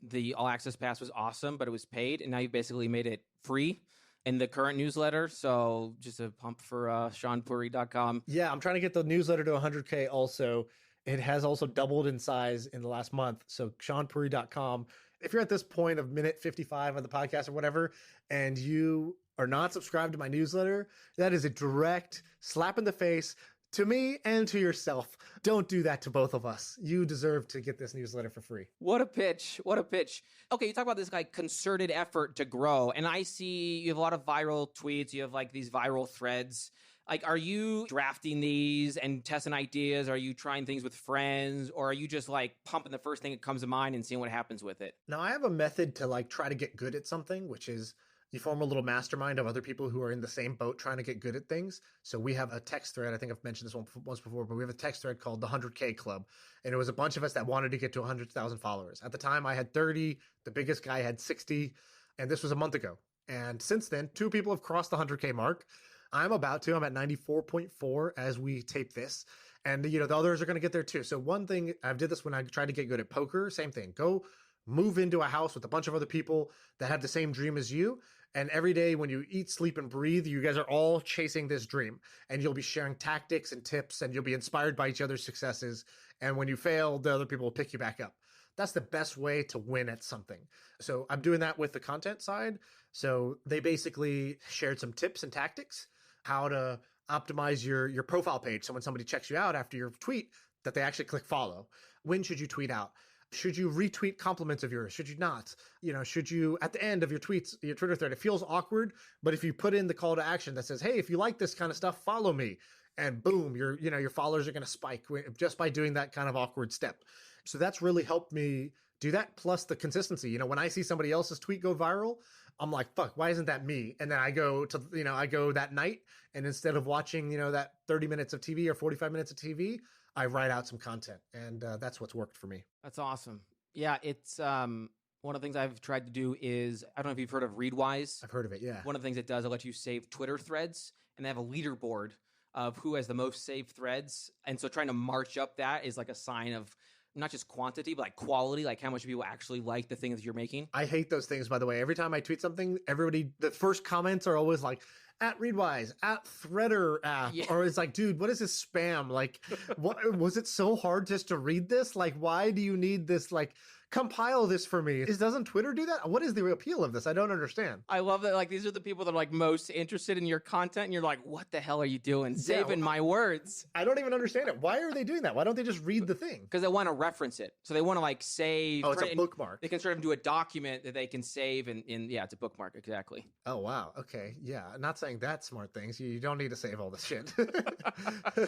The All Access Pass was awesome, but it was paid, and now you've basically made it free in the current newsletter. So just a pump for SeanPuri.com. Yeah, I'm trying to get the newsletter to 100K also. It has also doubled in size in the last month. So SeanPuri.com. If you're at this point of minute 55 of the podcast or whatever, and you are not subscribed to my newsletter, that is a direct slap in the face to me and to yourself. Don't do that to both of us. You deserve to get this newsletter for free. What a pitch. What a pitch. Okay, you talk about this like concerted effort to grow, and I see you have a lot of viral tweets. You have like these viral threads. Like, are you drafting these and testing ideas? Are you trying things with friends, or are you just like pumping the first thing that comes to mind and seeing what happens with it? Now, I have a method to like try to get good at something, which is you form a little mastermind of other people who are in the same boat trying to get good at things. So we have a text thread. I think I've mentioned this one once before, but we have a text thread called the 100K Club. And it was a bunch of us that wanted to get to 100,000 followers. At the time, I had 30. The biggest guy had 60. And this was a month ago. And since then, 2 people have crossed the 100K mark. I'm at 94.4 as we tape this. And, the others are going to get there too. So one thing, I did this when I tried to get good at poker. Same thing. Go move into a house with a bunch of other people that have the same dream as you. And every day when you eat, sleep, and breathe, you guys are all chasing this dream. And you'll be sharing tactics and tips, and you'll be inspired by each other's successes. And when you fail, the other people will pick you back up. That's the best way to win at something. So I'm doing that with the content side. So they basically shared some tips and tactics, how to optimize your profile page. So when somebody checks you out after your tweet, that they actually click follow. When should you tweet out? Should you retweet compliments of yours? Should you not? Should you, at the end of your tweets, your Twitter thread, it feels awkward, but if you put in the call to action that says, hey, if you like this kind of stuff, follow me, and boom, your followers are going to spike just by doing that kind of awkward step. So that's really helped me do that. Plus the consistency, when I see somebody else's tweet go viral, I'm like, fuck, why isn't that me? And then I go that night, and instead of watching, that 30 minutes of TV or 45 minutes of TV, I write out some content, and that's what's worked for me. That's awesome. Yeah, it's one of the things I've tried to do is, I don't know if you've heard of Readwise. I've heard of it, yeah. One of the things it does, it lets you save Twitter threads, and they have a leaderboard of who has the most saved threads. And so trying to march up that is like a sign of not just quantity, but like quality, like how much people actually like the things you're making. I hate those things, by the way. Every time I tweet something, the first comments are always like, at Readwise, at Threader app, yeah. Or it's like, dude, what is this spam? Like, what was it so hard just to read this? Like, why do you need this? Like, compile this for me. Doesn't Twitter do that? What is the appeal of this? I don't understand. I love that. Like, these are the people that are like most interested in your content, and you're like, what the hell are you doing? Saving my words. I don't even understand it. Why are they doing that? Why don't they just read the thing? Because they want to reference it. So they want to like save. Oh, it's a bookmark. They can sort of do a document that they can save, and yeah, it's a bookmark. Exactly. Oh, wow. Okay. Yeah. Not saying that smart things. You don't need to save all this shit.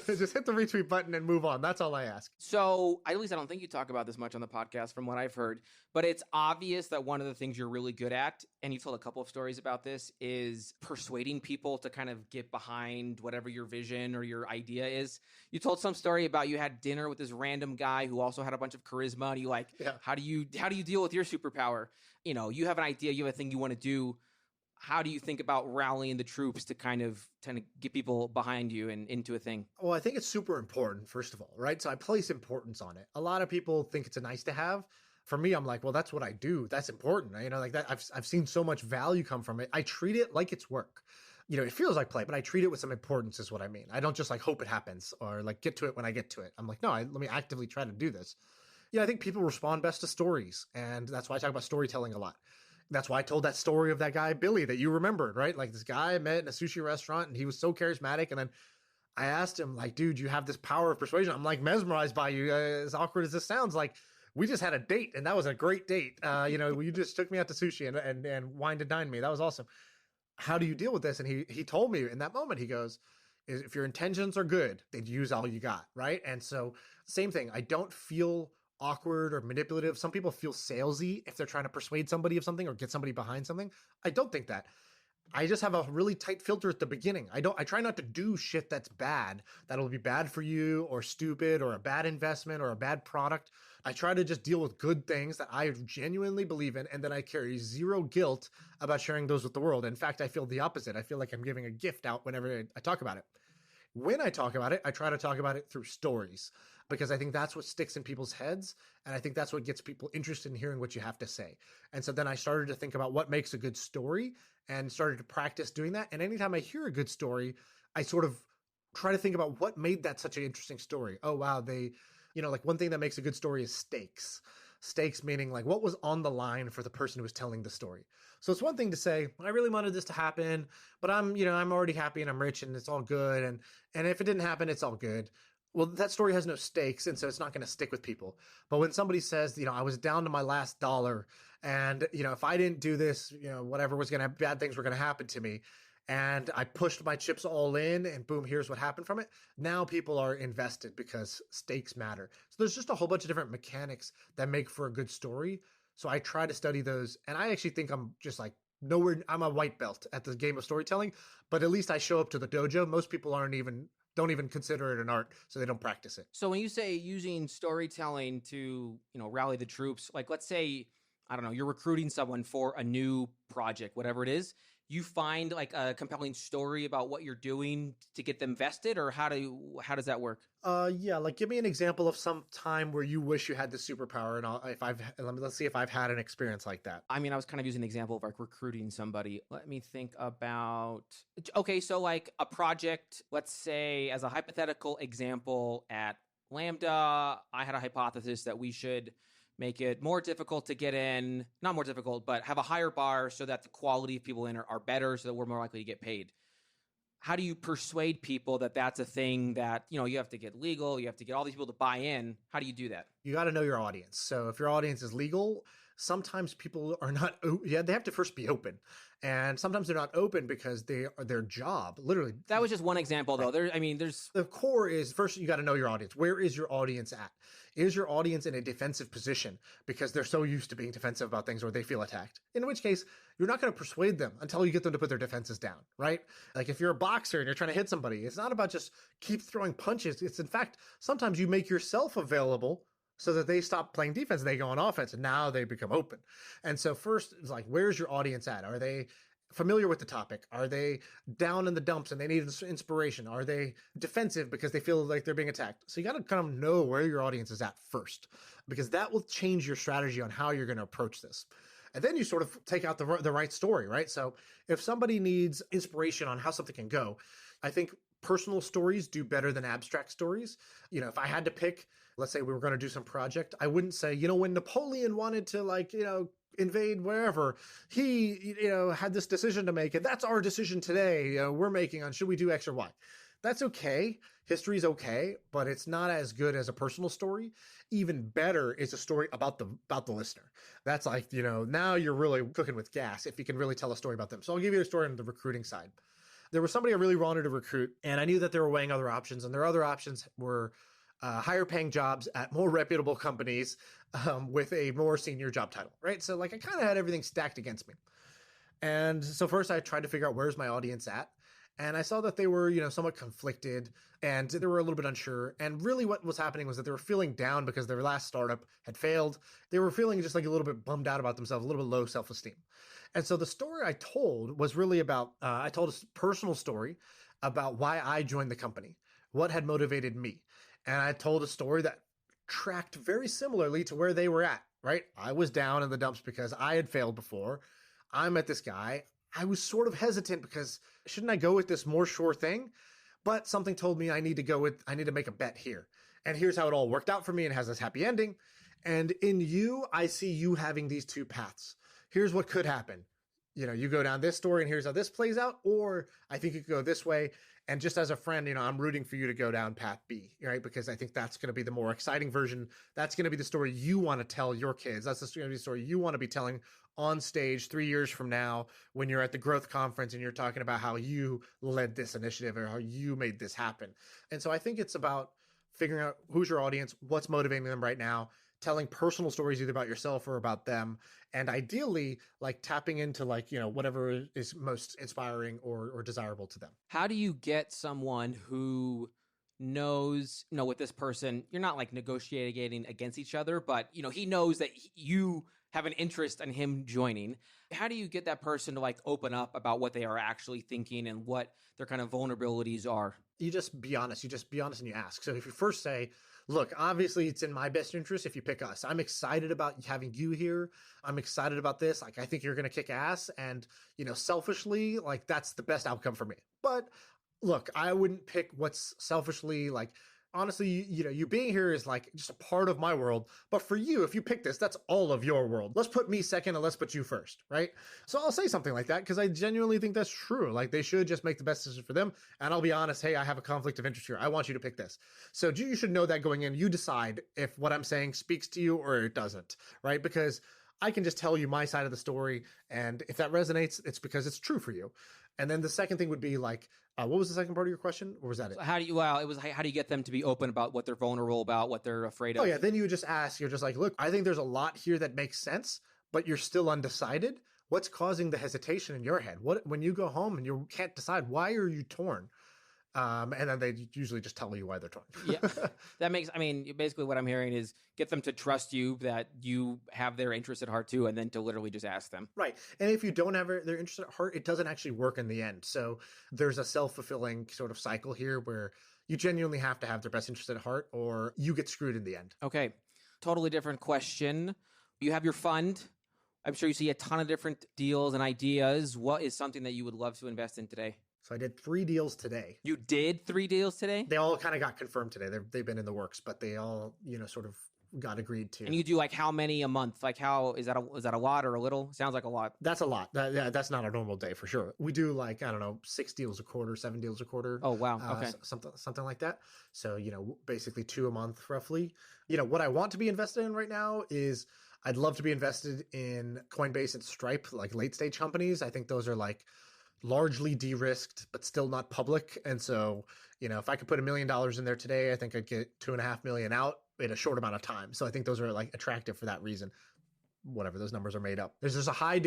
Just hit the retweet button and move on. That's all I ask. So at least I don't think you talk about this much on the podcast from what I've heard, but it's obvious that one of the things you're really good at, and you've told a couple of stories about this, is persuading people to kind of get behind whatever your vision or your idea is. You told some story about you had dinner with this random guy who also had a bunch of charisma, and you like, yeah. How do you deal with your superpower? You have an idea, you have a thing you want to do. How do you think about rallying the troops to kind of get people behind you and into a thing? Well, I think it's super important, first of all, right? So I place importance on it. A lot of people think it's a nice to have. For me, I'm like, well, that's what I do. That's important. Like that. I've seen so much value come from it. I treat it like it's work. It feels like play, but I treat it with some importance is what I mean. I don't just like hope it happens or like get to it when I get to it. I'm like, no, let me actively try to do this. I think people respond best to stories. And that's why I talk about storytelling a lot. That's why I told that story of that guy, Billy, that you remembered, right? Like this guy I met in a sushi restaurant, and he was so charismatic. And then I asked him, like, dude, you have this power of persuasion. I'm like mesmerized by you. As awkward as this sounds, like we just had a date, and that was a great date. You just took me out to sushi and wined and dined me. That was awesome. How do you deal with this? And he told me in that moment, he goes, if your intentions are good, then use all you got, right? And so same thing. I don't feel awkward or manipulative. Some people feel salesy if they're trying to persuade somebody of something or get somebody behind something. I don't think that. I just have a really tight filter at the beginning. I try not to do shit that's bad, that'll be bad for you or stupid or a bad investment or a bad product. I try to just deal with good things that I genuinely believe in, and then I carry zero guilt about sharing those with the world. In fact, I feel the opposite. I feel like I'm giving a gift out whenever I talk about it. When I talk about it, I try to talk about it through stories. because I think that's what sticks in people's heads. And I think that's what gets people interested in hearing what you have to say. And so then I started to think about what makes a good story and started to practice doing that. And anytime I hear a good story, I sort of try to think about what made that such an interesting story. Oh, wow. Like one thing that makes a good story is stakes. Stakes meaning like what was on the line for the person who was telling the story. So it's one thing to say, I really wanted this to happen, but I'm already happy and I'm rich and it's all good. And if it didn't happen, it's all good. Well, that story has no stakes, and so it's not going to stick with people. But when somebody says, I was down to my last dollar, and if I didn't do this, whatever was going to, bad things were going to happen to me, and I pushed my chips all in, and boom, here's what happened from it. Now people are invested because stakes matter. So there's just a whole bunch of different mechanics that make for a good story. So I try to study those, and I actually think I'm just like I'm a white belt at the game of storytelling, but at least I show up to the dojo. Most people don't even consider it an art, so they don't practice it. So when you say using storytelling to, rally the troops, like let's say, I don't know, you're recruiting someone for a new project, whatever it is, you find like a compelling story about what you're doing to get them vested, or how does that work? Yeah, like give me an example of some time where you wish you had this superpower, and let's see if I've had an experience like that. I mean, I was kind of using an example of like recruiting somebody. Let me think about. Okay, so like a project, let's say as a hypothetical example at Lambda, I had a hypothesis that we should make it more difficult to get in, not more difficult, but have a higher bar so that the quality of people in are better, so that we're more likely to get paid. How do you persuade people that that's a thing that, you have to get legal, you have to get all these people to buy in? How do you do that? You got to know your audience. So if your audience is legal, sometimes people are not, they have to first be open. And sometimes they're not open because their job, literally. That was just one example, though. There's the core is first you got to know your audience. Where is your audience at? Is your audience in a defensive position because they're so used to being defensive about things or they feel attacked? In which case, you're not going to persuade them until you get them to put their defenses down, right? Like if you're a boxer and you're trying to hit somebody, it's not about just keep throwing punches. It's in fact, sometimes you make yourself available so that they stop playing defense and they go on offense, and now they become open. And so first, it's like, where's your audience at? Are they familiar with the topic? Are they down in the dumps and they need inspiration? Are they defensive because they feel like they're being attacked? So you got to kind of know where your audience is at first, because that will change your strategy on how you're going to approach this. And then you sort of take out the right story, right? So if somebody needs inspiration on how something can go, I think personal stories do better than abstract stories. If I had to pick, let's say we were going to do some project, I wouldn't say, when Napoleon wanted to invade wherever, he, had this decision to make, and that's our decision today. We're making on should we do X or Y. That's okay. History's okay, but it's not as good as a personal story. Even better is a story about the listener. That's like, now you're really cooking with gas if you can really tell a story about them. So I'll give you a story on the recruiting side. There was somebody I really wanted to recruit, and I knew that they were weighing other options, and their other options were higher paying jobs at more reputable companies with a more senior job title, right? So like I kind of had everything stacked against me. And so first I tried to figure out where's my audience at. And I saw that they were, somewhat conflicted and they were a little bit unsure. And really what was happening was that they were feeling down because their last startup had failed. They were feeling just like a little bit bummed out about themselves, a little bit low self-esteem. And so the story I told was really about, I told a personal story about why I joined the company, what had motivated me. And I told a story that tracked very similarly to where they were at, right? I was down in the dumps because I had failed before. I met this guy. I was sort of hesitant because shouldn't I go with this more sure thing? But something told me I need to make a bet here. And here's how it all worked out for me and has this happy ending. And in you, I see you having these two paths. Here's what could happen. You go down this story and here's how this plays out. Or I think you could go this way. And just as a friend, I'm rooting for you to go down path B, right? Because I think that's going to be the more exciting version. That's going to be the story you want to tell your kids. That's going to be the story you want to be telling on stage 3 years from now when you're at the growth conference and you're talking about how you led this initiative or how you made this happen. And so I think it's about figuring out who's your audience, what's motivating them right now, telling personal stories either about yourself or about them, and ideally like tapping into whatever is most inspiring or desirable to them. How do you get someone who knows, with this person, you're not like negotiating against each other, but he knows that you have an interest in him joining. How do you get that person to like open up about what they are actually thinking and what their kind of vulnerabilities are? You just be honest. You just be honest and you ask. So if you first say, look, obviously it's in my best interest if you pick us. I'm excited about having you here. I'm excited about this. Like, I think you're going to kick ass. And, selfishly, like, that's the best outcome for me. But look, I wouldn't pick what's selfishly, like, honestly, you being here is like just a part of my world. But for you, if you pick this, that's all of your world. Let's put me second and let's put you first, right? So I'll say something like that because I genuinely think that's true. Like, they should just make the best decision for them. And I'll be honest, hey, I have a conflict of interest here. I want you to pick this. So you should know that going in. You decide if what I'm saying speaks to you or it doesn't, right? Because I can just tell you my side of the story. And if that resonates, it's because it's true for you. And then the second thing would be like, what was the second part of your question? Or was that it? So how do you get them to be open about what they're vulnerable about, what they're afraid of? Oh yeah. Then you just ask, you're just like, look, I think there's a lot here that makes sense, but you're still undecided. What's causing the hesitation in your head? When you go home and you can't decide, why are you torn? And then they usually just tell you why they're torn. Yeah, that makes, basically what I'm hearing is get them to trust you, that you have their interest at heart too, and then to literally just ask them. Right. And if you don't have their interest at heart, it doesn't actually work in the end. So there's a self-fulfilling sort of cycle here where you genuinely have to have their best interest at heart or you get screwed in the end. Okay. Totally different question. You have your fund. I'm sure you see a ton of different deals and ideas. What is something that you would love to invest in today? So I did 3 deals today. You did 3 deals today? They all kind of got confirmed today. They've been in the works, but they all, sort of got agreed to. And you do like how many a month? Like how, is that a lot or a little? Sounds like a lot. That's a lot. That's not a normal day for sure. We do like, I don't know, 6 deals a quarter, 7 deals a quarter. Oh, wow. Okay. Something like that. So, basically 2 a month roughly. What I want to be invested in right now is I'd love to be invested in Coinbase and Stripe, like late stage companies. I think those are like largely de-risked, but still not public. And so, if I could put $1 million in there today, I think I'd get $2.5 million out in a short amount of time. So I think those are like attractive for that reason. Whatever, those numbers are made up. There's a high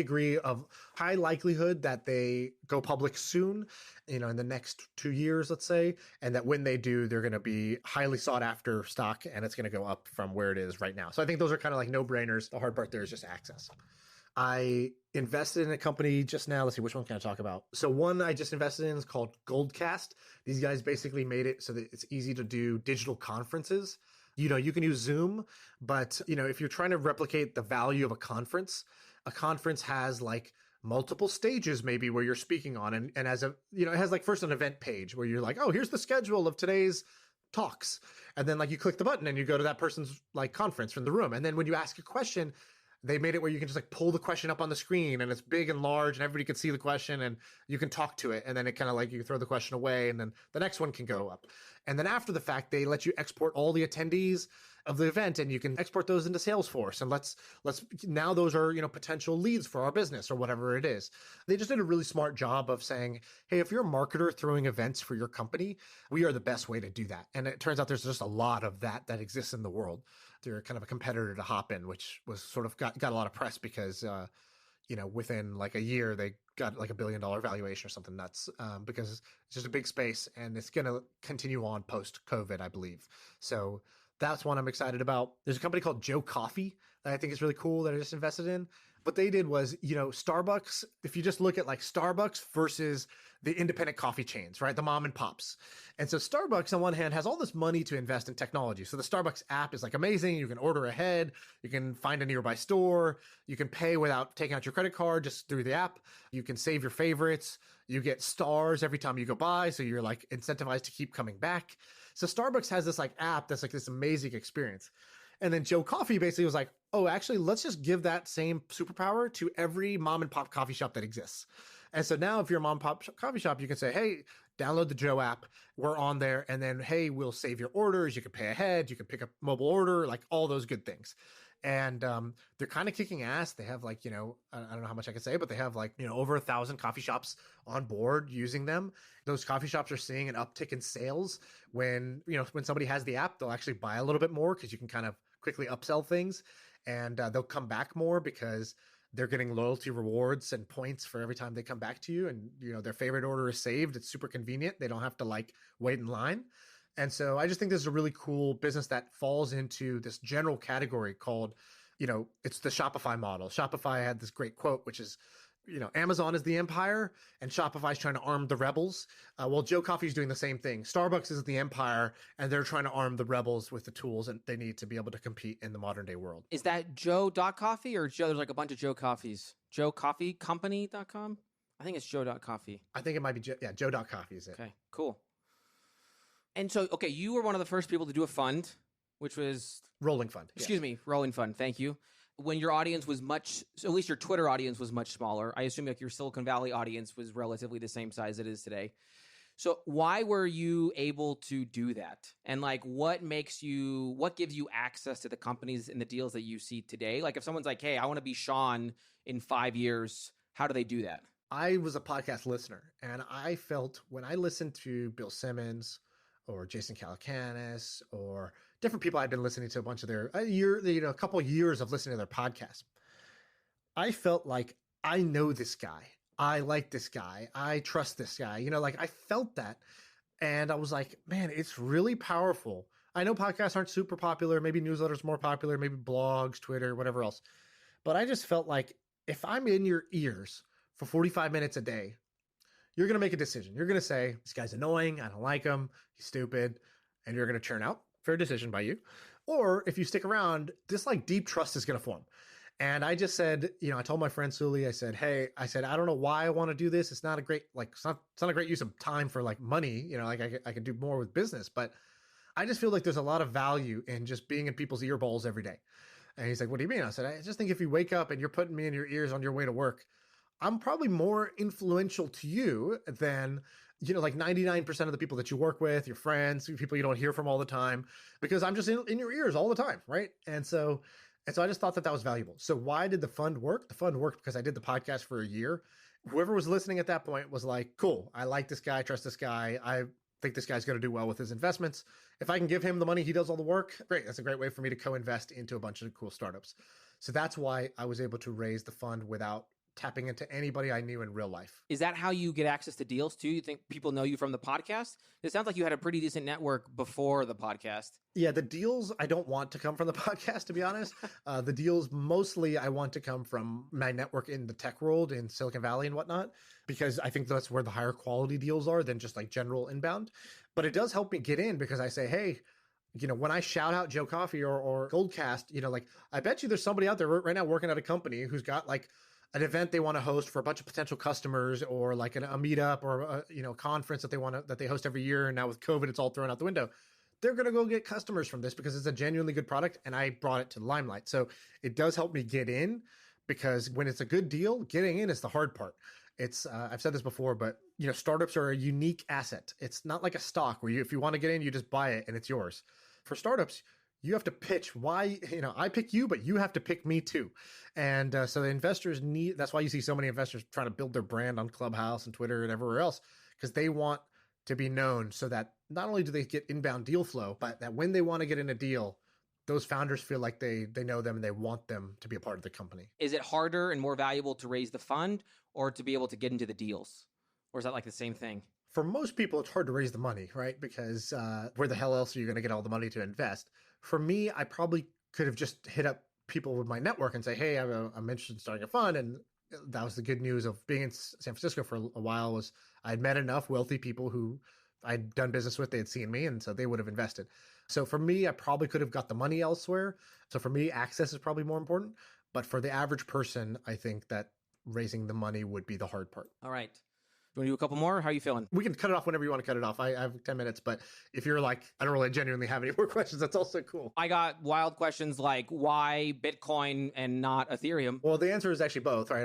likelihood that they go public soon, in the next 2 years, let's say, and that when they do, they're going to be highly sought after stock and it's going to go up from where it is right now. So I think those are kind of like no brainers. The hard part there is just access. I invested in a company just now. Let's see, which one can I talk about? So one I just invested in is called Goldcast. These guys basically made it so that it's easy to do digital conferences. You can use Zoom, but if you're trying to replicate the value of a conference has like multiple stages maybe where you're speaking on and as a, it has like first an event page where you're like, oh, here's the schedule of today's talks. And then like you click the button and you go to that person's like conference from the room. And then when you ask a question, they made it where you can just like pull the question up on the screen and it's big and large and everybody can see the question and you can talk to it. And then it kind of like you throw the question away and then the next one can go up. And then after the fact, they let you export all the attendees of the event and you can export those into Salesforce. And let's now those are, potential leads for our business or whatever it is. They just did a really smart job of saying, hey, if you're a marketer throwing events for your company, we are the best way to do that. And it turns out there's just a lot of that exists in the world. They're kind of a competitor to Hopin, which was sort of got a lot of press because, within like a year, they got like $1 billion valuation or something nuts because it's just a big space and it's going to continue on post-COVID, I believe. So that's one I'm excited about. There's a company called Joe Coffee that I think is really cool that I just invested in. What they did was, Starbucks, if you just look at like Starbucks versus the independent coffee chains, right? The mom and pops. And so Starbucks on one hand has all this money to invest in technology. So the Starbucks app is like amazing. You can order ahead. You can find a nearby store. You can pay without taking out your credit card just through the app. You can save your favorites. You get stars every time you go by. So you're like incentivized to keep coming back. So Starbucks has this like app that's like this amazing experience. And then Joe Coffee basically was like, oh, actually, let's just give that same superpower to every mom and pop coffee shop that exists. And so now if you're a mom and pop coffee shop, you can say, hey, download the Joe app. We're on there. And then, hey, we'll save your orders. You can pay ahead. You can pick up mobile order, like all those good things. And they're kind of kicking ass. They have like, I don't know how much I can say, but they have like, over 1,000 coffee shops on board using them. Those coffee shops are seeing an uptick in sales when somebody has the app, they'll actually buy a little bit more because you can kind of quickly upsell things and they'll come back more because they're getting loyalty rewards and points for every time they come back to you. And, their favorite order is saved. It's super convenient. They don't have to like wait in line. And so I just think this is a really cool business that falls into this general category called, it's the Shopify model. Shopify had this great quote, which is, Amazon is the empire and Shopify is trying to arm the rebels. Well, Joe Coffee is doing the same thing. Starbucks is the empire and they're trying to arm the rebels with the tools and they need to be able to compete in the modern day world. Is that Joe.coffee or Joe? There's like a bunch of Joe Coffees. JoeCoffeeCompany.com? I think it's Joe.coffee. I think it might be Joe.coffee is it. Okay, cool. And so, okay, you were one of the first people to do a fund, which was... Rolling fund. Excuse me, rolling fund. Thank you. When your audience was at least your Twitter audience was much smaller. I assume like your Silicon Valley audience was relatively the same size it is today. So why were you able to do that? And like, what gives you access to the companies and the deals that you see today? Like if someone's like, hey, I want to be Sean in 5 years, how do they do that? I was a podcast listener and I felt when I listened to Bill Simmons or Jason Calacanis or different people I've been listening to a couple of years of listening to their podcasts, I felt like I know this guy. I like this guy. I trust this guy. I felt that. And I was like, man, it's really powerful. I know podcasts aren't super popular. Maybe newsletters more popular, maybe blogs, Twitter, whatever else. But I just felt like if I'm in your ears for 45 minutes a day, you're going to make a decision. You're going to say, this guy's annoying. I don't like him. He's stupid. And you're going to churn out. Fair decision by you. Or if you stick around, this like deep trust is going to form. And I just said, I told my friend Sully, I said, I don't know why I want to do this. It's not a great, it's not a great use of time for like money. I could do more with business, but I just feel like there's a lot of value in just being in people's ear balls every day. And he's like, what do you mean? I said, I just think if you wake up and you're putting me in your ears on your way to work, I'm probably more influential to you than, 99% of the people that you work with, your friends, people you don't hear from all the time, because I'm just in your ears all the time. Right. And so I just thought that was valuable. So why did the fund work? The fund worked because I did the podcast for a year. Whoever was listening at that point was like, cool, I like this guy, I trust this guy. I think this guy's going to do well with his investments. If I can give him the money, he does all the work. Great. That's a great way for me to co-invest into a bunch of cool startups. So that's why I was able to raise the fund without tapping into anybody I knew in real life. Is that how you get access to deals too? You think people know you from the podcast? It sounds like you had a pretty decent network before the podcast. Yeah, the deals I don't want to come from the podcast, to be honest. The deals mostly I want to come from my network in the tech world in Silicon Valley and whatnot, because I think that's where the higher quality deals are than just like general inbound. But it does help me get in because I say, hey, when I shout out Joe Coffee or Goldcast, I bet you there's somebody out there right now working at a company who's got like an event they want to host for a bunch of potential customers, or like a meetup or a conference that they host every year. And now with COVID, it's all thrown out the window. They're going to go get customers from this because it's a genuinely good product. And I brought it to the limelight. So it does help me get in, because when it's a good deal, getting in is the hard part. It's I've said this before, but startups are a unique asset. It's not like a stock where if you want to get in, you just buy it and it's yours. For startups, you have to pitch why, I pick you, but you have to pick me too. And so the investors that's why you see so many investors trying to build their brand on Clubhouse and Twitter and everywhere else, because they want to be known so that not only do they get inbound deal flow, but that when they want to get in a deal, those founders feel like they know them and they want them to be a part of the company. Is it harder and more valuable to raise the fund or to be able to get into the deals? Or is that like the same thing? For most people, it's hard to raise the money, right? Because where the hell else are you going to get all the money to invest? For me, I probably could have just hit up people with my network and say, hey, I'm interested in starting a fund. And that was the good news of being in San Francisco for a while, was I'd met enough wealthy people who I'd done business with. They had seen me, and so they would have invested. So for me, I probably could have got the money elsewhere. So for me, access is probably more important. But for the average person, I think that raising the money would be the hard part. All right. You want to do a couple more? How are you feeling? We can cut it off whenever you want to cut it off. I have 10 minutes, but if you're like, I don't really genuinely have any more questions, that's also cool. I got wild questions like why Bitcoin and not Ethereum? Well, the answer is actually both, right?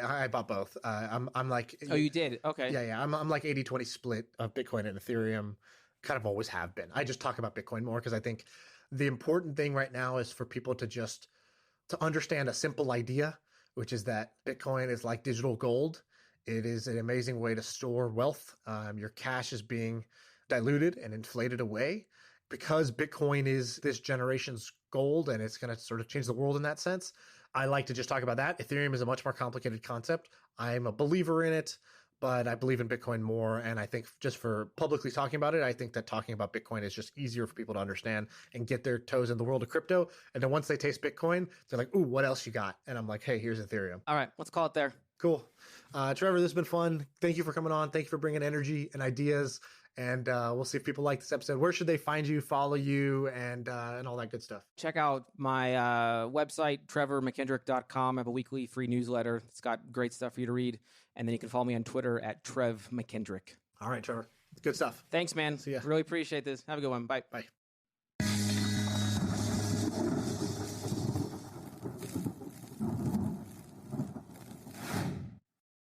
I bought both. I'm like... Oh, you did? Okay. Yeah. I'm like 80-20 split of Bitcoin and Ethereum. Kind of always have been. I just talk about Bitcoin more because I think the important thing right now is for people to understand a simple idea, which is that Bitcoin is like digital gold. It is an amazing way to store wealth. Your cash is being diluted and inflated away because Bitcoin is this generation's gold and it's going to sort of change the world in that sense. I like to just talk about that. Ethereum is a much more complicated concept. I'm a believer in it, but I believe in Bitcoin more. And I think just for publicly talking about it, I think that talking about Bitcoin is just easier for people to understand and get their toes in the world of crypto. And then once they taste Bitcoin, they're like, ooh, what else you got? And I'm like, hey, here's Ethereum. All right, let's call it there. Cool. Trevor, this has been fun. Thank you for coming on. Thank you for bringing energy and ideas. And we'll see if people like this episode. Where should they find you, follow you, and all that good stuff? Check out my website, trevormckendrick.com. I have a weekly free newsletter. It's got great stuff for you to read. And then you can follow me on Twitter at Trev McKendrick. All right, Trevor. Good stuff. Thanks, man. See ya. Really appreciate this. Have a good one. Bye. Bye.